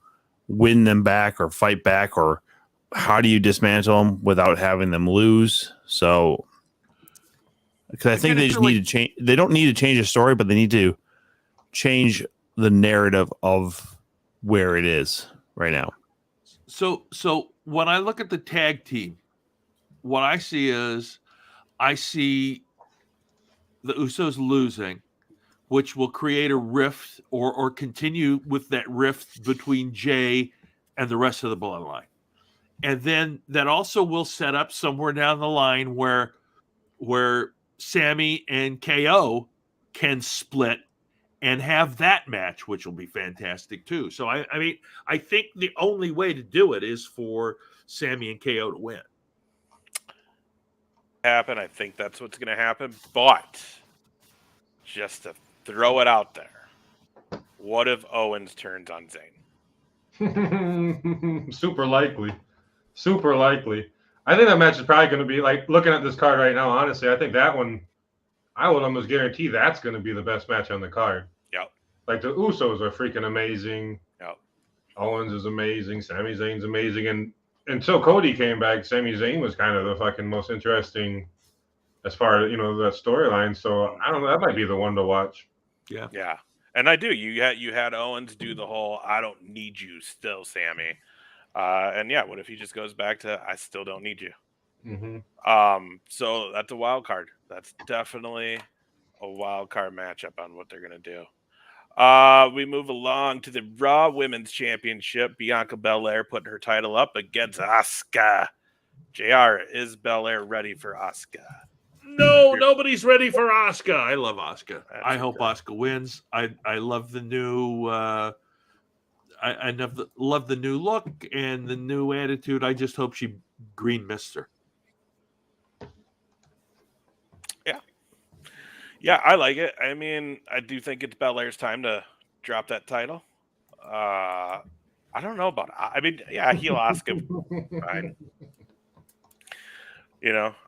win them back or fight back, or how do you dismantle them without having them lose? So, because I think they just need to change. They don't need to change the story, but they need to change the narrative of where it is right now. So when I look at the tag team, what I see is the Usos losing, which will create a rift or continue with that rift between Jay and the rest of the bloodline. And then that also will set up somewhere down the line where Sammy and KO can split and have that match, which will be fantastic too. So I mean, I think the only way to do it is for Sammy and KO to win. I think that's what's going to happen. But just to throw it out there, what if Owens turns on Zayn? Super likely. I think that match is probably going to be, like, looking at this card right now, honestly, I think that one, I would almost guarantee that's going to be the best match on the card. Yep. Like, the Usos are freaking amazing. Yep. Owens is amazing. Sami Zayn's amazing. And until Cody came back, Sami Zayn was kind of the fucking most interesting as far as, that storyline. So, I don't know. That might be the one to watch. Yeah. Yeah. And I do. You had Owens do the whole, I don't need you still, Sammy. And yeah, what if he just goes back to, I still don't need you? Mm-hmm. So that's a wild card. That's definitely a wild card matchup on what they're going to do. We move along to the Raw Women's Championship. Bianca Belair putting her title up against Asuka. JR, is Belair ready for Asuka? No, nobody's ready for Asuka. I love Asuka. I hope Asuka wins. I love the new I love the new look and the new attitude. I just hope she green missed her. Yeah, I like it. I mean, I do think it's Belair's time to drop that title. I don't know about. I mean, yeah, heel Asuka, fine.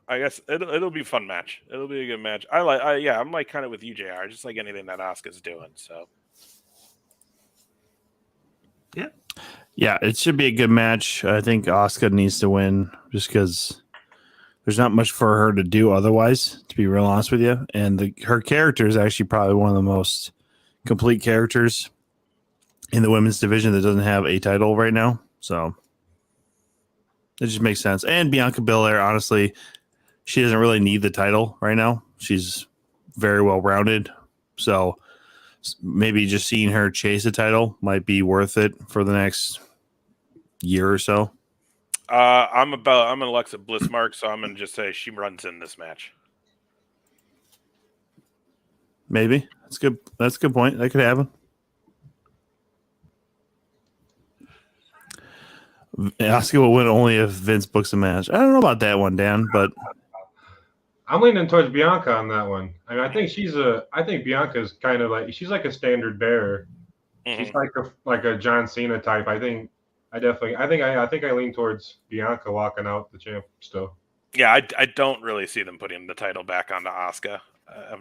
I guess it'll be a fun match. It'll be a good match. I'm like kind of with you, JR. Just like anything that Asuka's doing. So. Yeah, it should be a good match. I think Asuka needs to win just because there's not much for her to do otherwise, to be real honest with you. And her character is actually probably one of the most complete characters in the women's division that doesn't have a title right now. So it just makes sense. And Bianca Belair, honestly, she doesn't really need the title right now. She's very well rounded. So maybe just seeing her chase a title might be worth it for the next year or so. I'm an Alexa Bliss mark, so I'm gonna just say she runs in this match. Maybe that's good. That's a good point. That could happen. Asuka will win only if Vince books a match. I don't know about that one, Dan, but I'm leaning towards Bianca on that one. I mean, I think Bianca's kind of like she's like a standard bearer. Mm-hmm. She's like a John Cena type. I think I lean towards Bianca walking out the champ still. Yeah, I don't really see them putting the title back onto Asuka.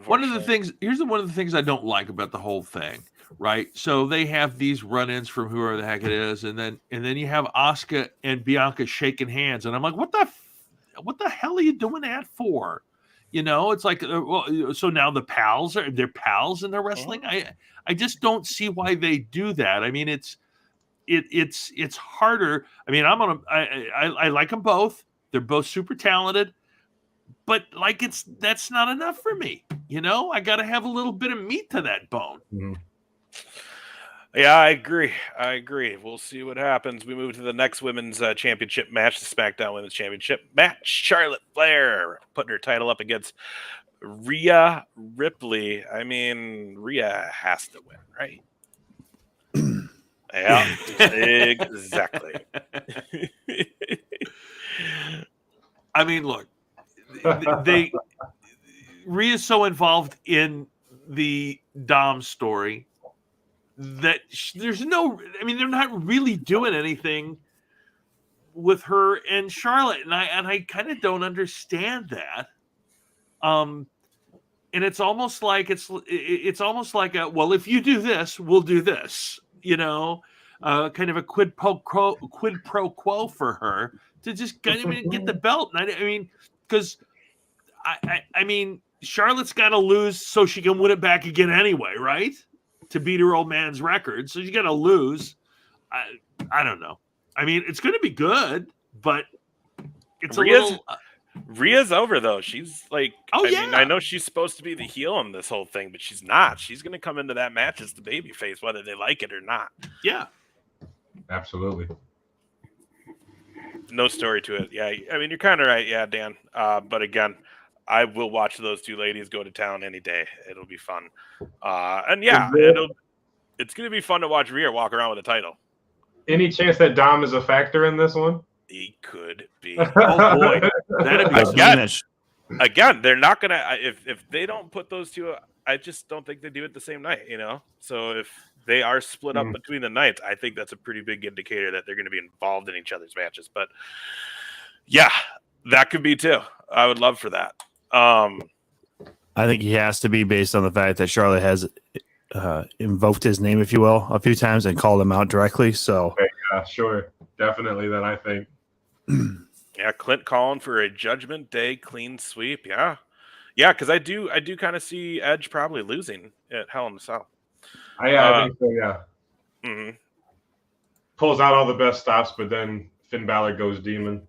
One of the things I don't like about the whole thing, right? So they have these run-ins from whoever the heck it is, and then you have Asuka and Bianca shaking hands, and I'm like, what the hell are you doing that for? You know, it's like, so now they're pals and they're wrestling. I just don't see why they do that. I mean, it's harder. I mean, I like them both. They're both super talented. But like that's not enough for me. You know, I got to have a little bit of meat to that bone. Mm-hmm. Yeah, I agree. We'll see what happens. We move to the next women's championship match, the SmackDown Women's Championship match. Charlotte Flair putting her title up against Rhea Ripley. I mean, Rhea has to win, right? Yeah, exactly. I mean, look. Rhea's so involved in the Dom story that they're not really doing anything with her and Charlotte, and I kind of don't understand that. And it's almost like it's almost like well, if you do this, we'll do this, you know, kind of a quid pro quo for her to just kind of get the belt. And I mean, because I mean, Charlotte's got to lose so she can win it back again anyway, right? To beat her old man's record, so she's got to lose. I don't know. I mean, it's going to be good, but it's Rhea's over though. She's like, I mean, I know she's supposed to be the heel in this whole thing, but she's not. She's going to come into that match as the babyface, whether they like it or not. Yeah, absolutely. No story to it. Yeah, I mean, you're kind of right. Yeah, Dan. But again, I will watch those two ladies go to town any day. It'll be fun. And yeah, it's going to be fun to watch Rhea walk around with a title. Any chance that Dom is a factor in this one? He could be. Oh boy, that'd be again. They're not going to. If they don't put those two, I just don't think they do it the same night. You know, so if they are split up between the nights, I think that's a pretty big indicator that they're going to be involved in each other's matches. But yeah, that could be too. I would love for that. I think he has to be based on the fact that Charlotte has invoked his name, if you will, a few times and called him out directly. So yeah, sure, definitely. That I think. Yeah, Clint calling for a Judgment Day clean sweep. Yeah, because I do kind of see Edge probably losing at Hell in a Cell. I think so. Yeah. Mm-hmm. Pulls out all the best stops, but then Finn Balor goes demon.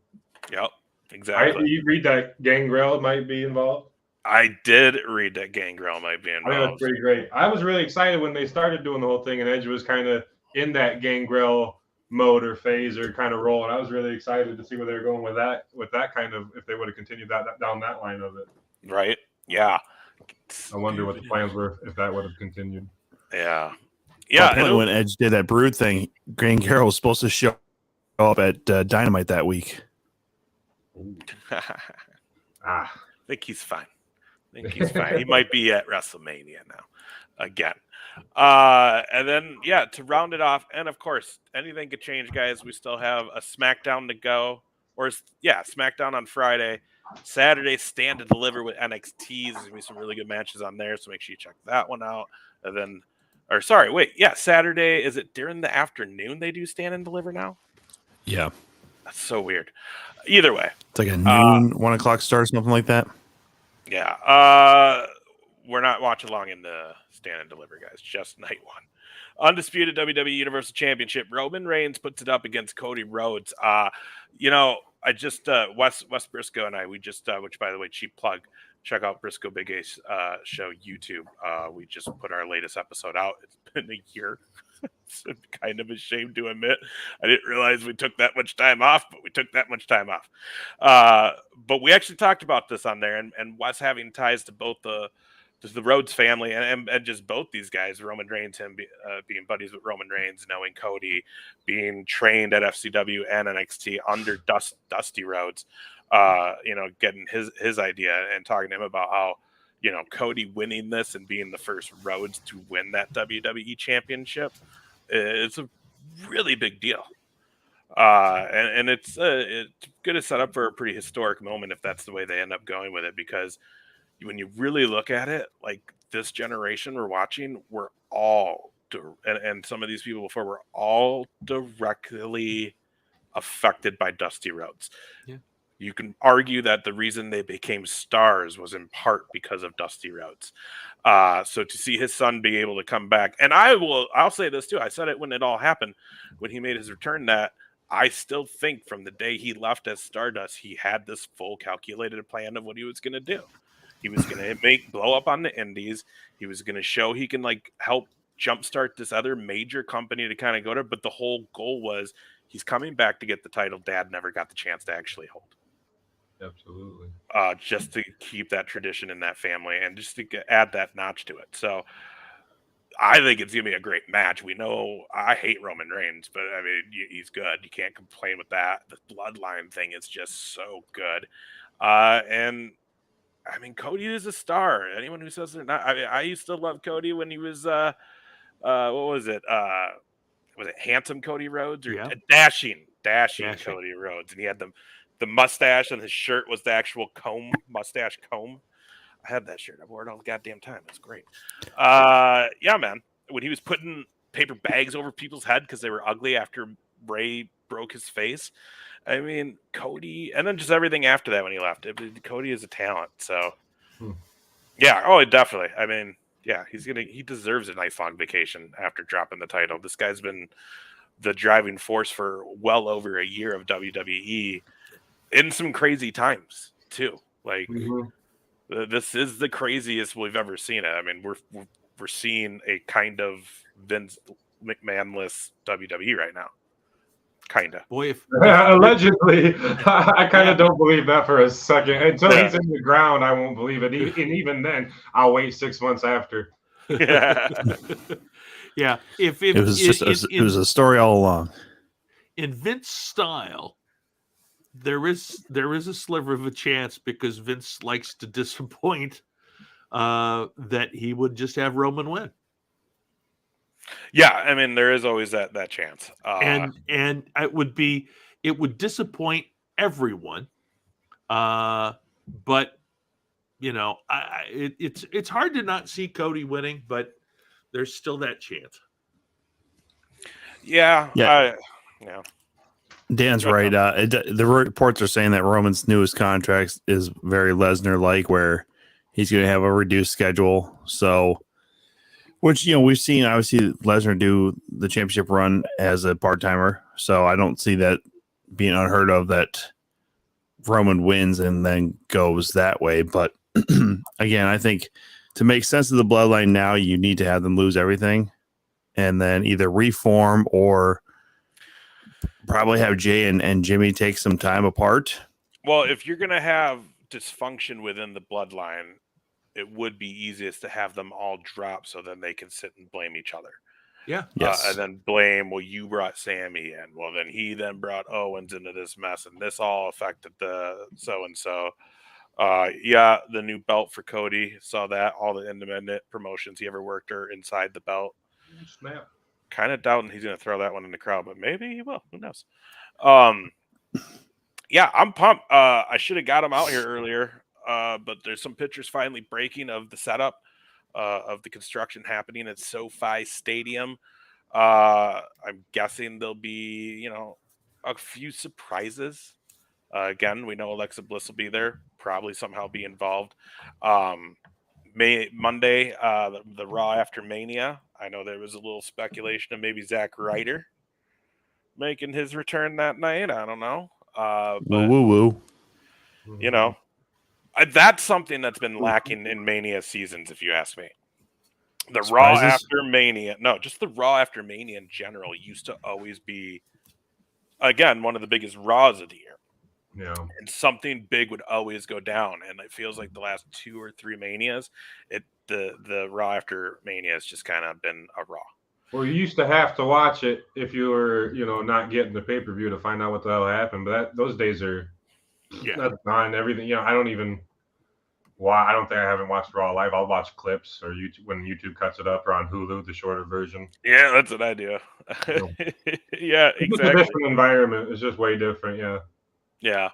Yep, exactly. You read that Gangrel might be involved? I did read that Gangrel might be involved. I think that's pretty great. I was really excited when they started doing the whole thing, and Edge was kind of in that Gangrel mode or phase or kind of role, and I was really excited to see where they were going with that kind of, if they would have continued that down that line of it. Right. Yeah. I wonder what the plans were if that would have continued. Yeah. Yeah. When Edge did that Brood thing, Gangrel was supposed to show up at Dynamite that week. I think he's fine. He might be at WrestleMania now again. And then, to round it off, and of course, anything could change, guys. We still have a SmackDown to go. SmackDown on Friday. Saturday, Stand and Deliver with NXT. There's going to be some really good matches on there, so make sure you check that one out. And then, Saturday, is it during the afternoon they do Stand and Deliver now? Yeah. That's so weird. Either way. It's like a noon, 1 o'clock start, something like that. Yeah. We're not watching along in the Stand and Deliver, guys. Just night one. Undisputed WWE Universal Championship. Roman Reigns puts it up against Cody Rhodes. I just Wes Briscoe and I, we just which by the way, cheap plug, check out Briscoe Big Ace show YouTube. We just put our latest episode out. It's been a year. It's kind of a shame to admit. I didn't realize we took that much time off, but we took that much time off. But we actually talked about this on there, and Wes having ties to both the Rhodes family and just both these guys, Roman Reigns, him being buddies with Roman Reigns, knowing Cody, being trained at FCW and NXT under Dusty Rhodes. getting his idea and talking to him about how, Cody winning this and being the first Rhodes to win that WWE championship, it's a really big deal. And it's going to set up for a pretty historic moment if that's the way they end up going with it, because when you really look at it, like this generation we're watching, we're all, and some of these people before were all directly affected by Dusty Rhodes. Yeah. You can argue that the reason they became stars was in part because of Dusty Rhodes. So to see his son be able to come back, and I'll say this too. I said it when it all happened, when he made his return, that I still think from the day he left as Stardust, he had this full calculated plan of what he was going to do. He was going to blow up on the indies. He was going to show he can help jumpstart this other major company to kind of go to. But the whole goal was he's coming back to get the title Dad never got the chance to actually hold. Absolutely. Just to keep that tradition in that family and just to add that notch to it. So I think it's going to be a great match. We know I hate Roman Reigns, but I mean, he's good. You can't complain with that. The bloodline thing is just so good. And I mean, Cody is a star. Anyone who says they're not, I used to love Cody when he was, what was it? Was it handsome Cody Rhodes or dashing Cody Rhodes? And he had the mustache, and his shirt was the actual mustache comb. I had that shirt. I wore it all the goddamn time. It was great. Yeah, man. When he was putting paper bags over people's head because they were ugly after Ray broke his face. I mean, Cody, and then just everything after that when he left. Cody is a talent. So, yeah. Oh, definitely. I mean, yeah, he deserves a nice long vacation after dropping the title. This guy's been the driving force for well over a year of WWE in some crazy times too. This is the craziest we've ever seen it. I mean, we're seeing a kind of Vince McMahon-less WWE right now. Kind of. Boy, allegedly, I kind of don't believe that for a second. Until he's in the ground, I won't believe it. And even then, I'll wait 6 months after. Yeah. Yeah. If it was a story all along. In Vince style, there is a sliver of a chance, because Vince likes to disappoint, that he would just have Roman win. Yeah, I mean, there is always that chance. And it would disappoint everyone. But it's hard to not see Cody winning, but there's still that chance. Yeah. Yeah. Dan's right. The reports are saying that Roman's newest contract is very Lesnar-like, where he's going to have a reduced schedule. So, which, we've seen, obviously, Lesnar do the championship run as a part-timer. So I don't see that being unheard of, that Roman wins and then goes that way. But again, I think to make sense of the bloodline now, you need to have them lose everything and then either reform or probably have Jay and Jimmy take some time apart. Well, if you're going to have dysfunction within the bloodline, it would be easiest to have them all drop so then they can sit and blame each other. Yeah. Yes. And then blame, well, you brought Sammy in. Well, then he then brought Owens into this mess, and this all affected the so-and-so. The new belt for Cody. Saw that. All the independent promotions he ever worked are inside the belt. Snap. Kind of doubting he's going to throw that one in the crowd, but maybe he will. Who knows? Yeah, I'm pumped. I should have got him out here earlier, but there's some pictures finally breaking of the setup of the construction happening at SoFi Stadium. I'm guessing there'll be, a few surprises. Again, we know Alexa Bliss will be there, probably somehow be involved. Monday, the Raw after Mania. I know there was a little speculation of maybe Zack Ryder making his return that night. I don't know. But, woo. That's something that's been lacking in Mania seasons, if you ask me. The Surprises? Raw after Mania, just the Raw after Mania in general used to always be, again, one of the biggest Raws of the year. Yeah. And something big would always go down. And it feels like the last 2 or 3 Manias, the Raw after Mania has just kind of been a Raw. Well, you used to have to watch it if you were, not getting the pay-per-view to find out what the hell happened. But those days are Yeah. That's fine. Everything, I don't even. Why? I don't think I haven't watched Raw live. I'll watch clips or YouTube when YouTube cuts it up, or on Hulu, the shorter version. Yeah, that's what I do. Yeah, It's just a exactly. different environment. It's just way different. Yeah. Yeah.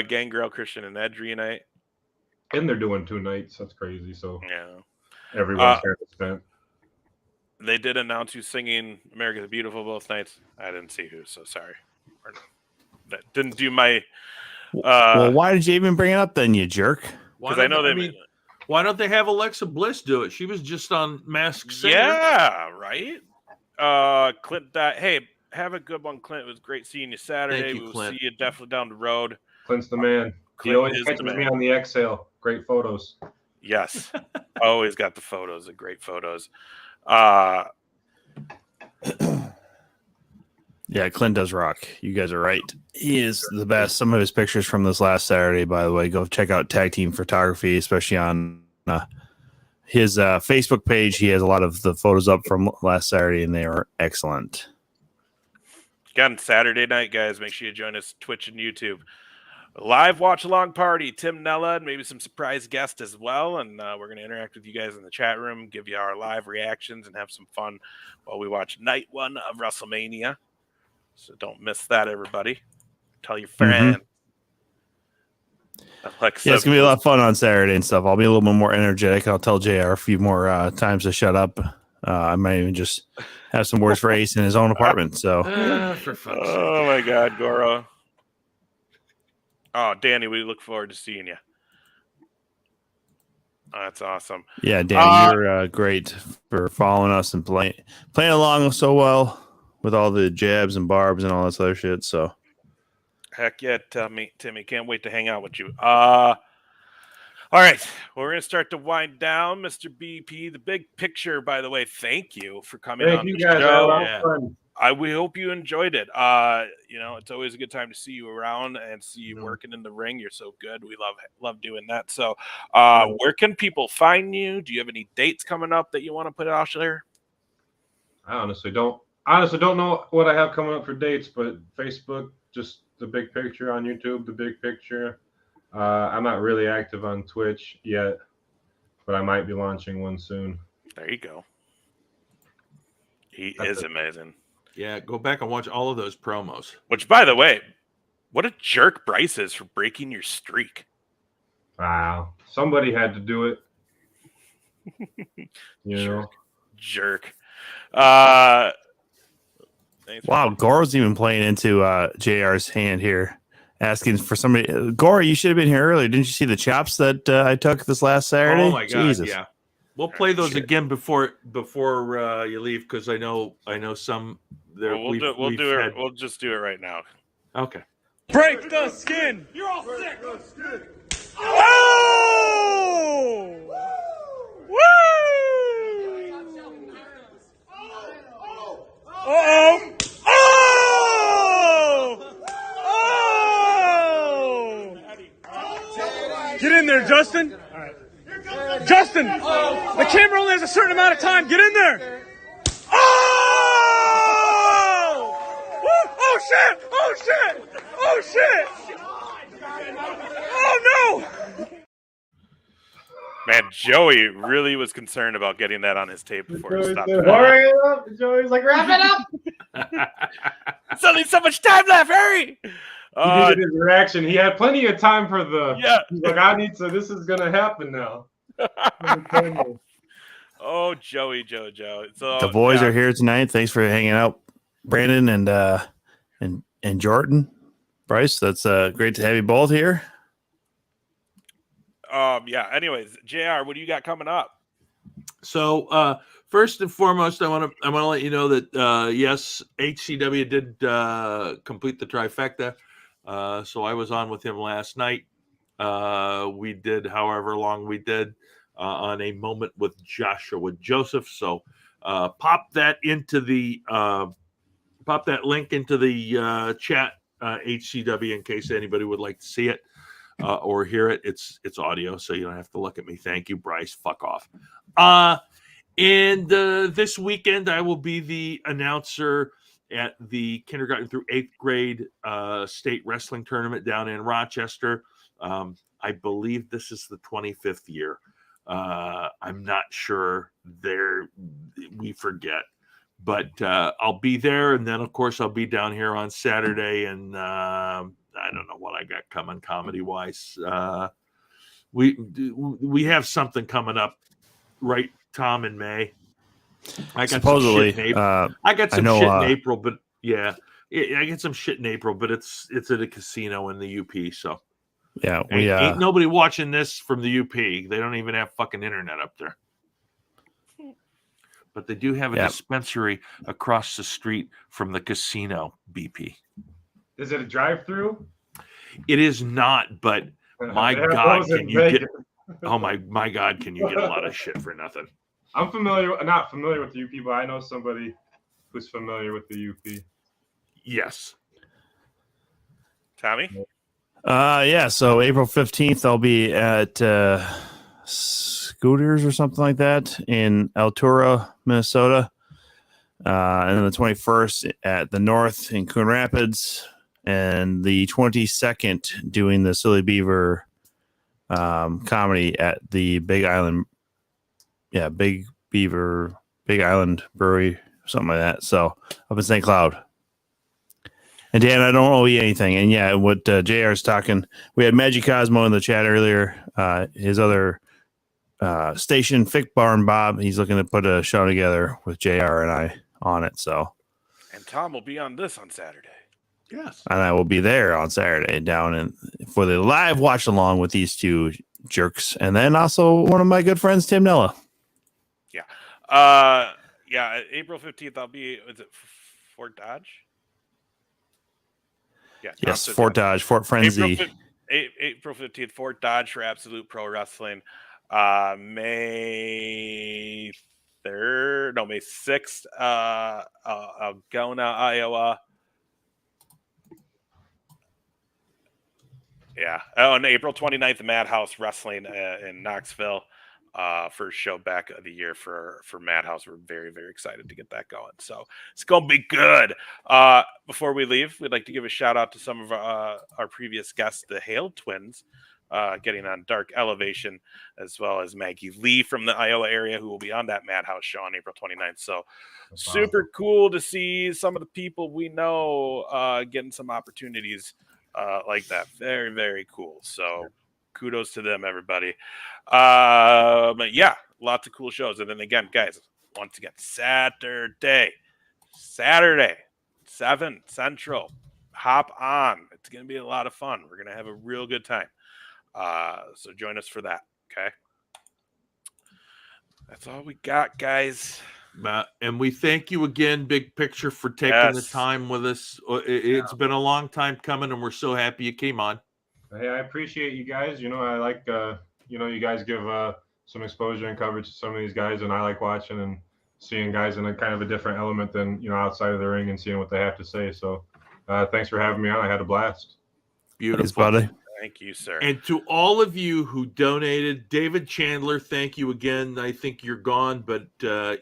Gangrel, Christian, and Ed reunite. And they're doing 2 nights. That's crazy. So Yeah. everyone's kind of spent. They did announce who's singing "America the Beautiful" both nights. I didn't see who, so sorry. That didn't do my. Well, why did you even bring it up then, you jerk? Because I know they. Why don't they have Alexa Bliss do it? She was just on Masked Singer. Yeah, right. Clint, hey, have a good one, Clint. It was great seeing you Saturday. Thank you, we will Clint. see you definitely down the road. Clint's the man. He always catches me on the exhale. Great photos. Yes, always got the photos. The great photos. Yeah, Clint does rock. You guys are right. He is the best. Some of his pictures from this last Saturday, by the way, go check out Tag Team Photography, especially on his Facebook page. He has a lot of the photos up from last Saturday, and they are excellent. Again, Saturday night, guys. Make sure you join us Twitch and YouTube. Live watch along party. Tim Nella and maybe some surprise guests as well. And we're going to interact with you guys in the chat room, give you our live reactions, and have some fun while we watch night 1 of WrestleMania. So don't miss that, everybody. Tell your friends. Alexa, yeah, it's going to be a lot of fun on Saturday and stuff. I'll be a little bit more energetic. I'll tell JR a few more times to shut up. I might even just have some words for Ace in his own apartment. So, For fuck's sake. Oh, my God, Goro. Oh, Danny, we look forward to seeing you. Oh, that's awesome. Yeah, Danny, you're great for following us and playing along so well with all the jabs and barbs and all this other shit. So, heck yeah, Timmy, can't wait to hang out with you. All right, well, we're gonna start to wind down, Mr. BP. The big picture, by the way. Thank you for coming on the show. We hope you enjoyed it. It's always a good time to see you around and see you working in the ring. You're so good. We love doing that. So, where can people find you? Do you have any dates coming up that you want to put out there? I honestly don't know what I have coming up for dates, but Facebook, just the big picture. On YouTube, the big picture. I'm not really active on Twitch yet, but I might be launching one soon. There you go. That's amazing. Yeah, go back and watch all of those promos. Which, by the way, what a jerk Bryce is for breaking your streak. Wow. Somebody had to do it. Jerk. Wow, Goro's even playing into JR's hand here, asking for somebody. Goro, you should have been here earlier. Didn't you see the chops that I took this last Saturday? Oh my God! Jesus. Yeah, we'll play those again before you leave, because I know some. We'll just do it right now. Okay. Break the skin. You're all sick. Oh! Woo! Uh-oh! Oh! Oh! Get in there, Justin. All right. Justin, the camera only has a certain amount of time. Get in there. Oh! Woo! Oh shit! Oh shit! Oh shit! Oh no! Man, Joey really was concerned about getting that on his tape before he stopped. Joey's like, wrap it up. There's only so much time left. Hurry! He did his reaction. He had plenty of time for the. Yeah. He's like, this is gonna happen now. Oh, Joey. So, the boys are here tonight. Thanks for hanging out, Brandon and Jordan. Bryce, that's great to have you both here. Yeah. Anyways, JR, what do you got coming up? So, first and foremost, I want to let you know that yes, HCW did complete the trifecta. So I was on with him last night. We did however long we did on A Moment with Joshua Joseph. So pop that link into the chat, HCW, in case anybody would like to see it or hear it. It's audio, so you don't have to look at me. Thank you, Bryce. Fuck off. And this weekend, I will be the announcer at the kindergarten through 8th grade state wrestling tournament down in Rochester. I believe this is the 25th year. I'm not sure. We forget. But I'll be there, and then, of course, I'll be down here on Saturday, and I don't know what I got coming comedy-wise. We have something coming up, right, Tom, in May? I got Supposedly, some shit in April. I got some shit in April, but yeah, I get some shit in April, but it's at a casino in the UP. So yeah, ain't nobody watching this from the UP. They don't even have fucking internet up there. But they do have a dispensary across the street from the casino. BP. Is it a drive-through? It is not, but my God, can you get? Oh my God, can you get a lot of shit for nothing? I'm not familiar with the UP, but I know somebody who's familiar with the UP. Yes. Tommy? Yeah, so April 15th, I'll be at Scooters or something like that in Altura, Minnesota. And then the 21st at the North in Coon Rapids. And the 22nd doing the Silly Beaver comedy at the Big Island. Yeah, Big Island Brewery, something like that. So up in St. Cloud. And Dan, I don't owe you anything. And yeah, what JR is talking, we had Magic Cosmo in the chat earlier. His other station, Fick Barn Bob, he's looking to put a show together with JR and I on it. So, and Tom will be on this on Saturday. Yes, and I will be there on Saturday down for the live watch along with these two jerks, and then also one of my good friends, Tim Nella. Yeah. April 15th, I'll be. Is it Fort Dodge? Yeah. Yes, Fort Dodge, Fort Frenzy. April 15th, Fort Dodge for Absolute Pro Wrestling. May 3rd, no, May 6th, Algona, Iowa. Yeah. Oh, and April 29th, Madhouse Wrestling in Knoxville. First show back of the year for Madhouse. We're very, very excited to get that going. So it's going to be good. Before we leave, we'd like to give a shout out to some of our previous guests, the Hale twins, getting on Dark Elevation, as well as Maggie Lee from the Iowa area, who will be on that Madhouse show on April 29th. So super cool to see some of the people we know getting some opportunities like that. Very, very cool. So kudos to them, everybody. But yeah, lots of cool shows. And then again, guys, once again, Saturday, 7 Central, hop on. It's going to be a lot of fun. We're going to have a real good time. So join us for that. Okay. That's all we got, guys. And we thank you again, Big Picture, for taking the time with us. It's been a long time coming, and we're so happy you came on. Hey, I appreciate you guys. You know, I like, you guys give some exposure and coverage to some of these guys, and I like watching and seeing guys in a kind of a different element than, outside of the ring and seeing what they have to say. So thanks for having me on. I had a blast. Beautiful. Thanks, buddy. Thank you, sir. And to all of you who donated, David Chandler, thank you again. I think you're gone, but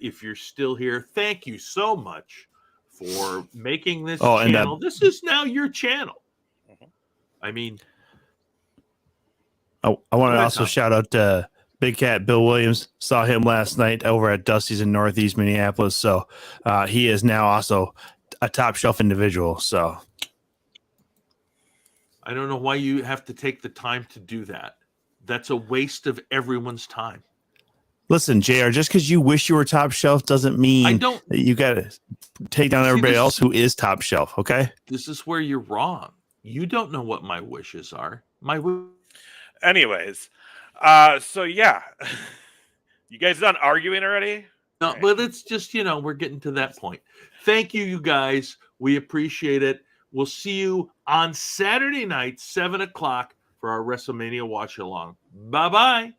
if you're still here, thank you so much for making this channel. This is now your channel. I mean, I want to also shout out Big Cat Bill Williams. Saw him last night over at Dusty's in Northeast Minneapolis. So he is now also a top shelf individual. So I don't know why you have to take the time to do that. That's a waste of everyone's time. Listen, JR, just because you wish you were top shelf doesn't mean that you got to take down everybody else who is top shelf, okay? This is where you're wrong. You don't know what my wishes are. Anyways, so yeah. You guys done arguing already? No, right. But it's just, we're getting to that point. Thank you, you guys. We appreciate it. We'll see you on Saturday night, 7 o'clock, for our WrestleMania watch along. Bye-bye.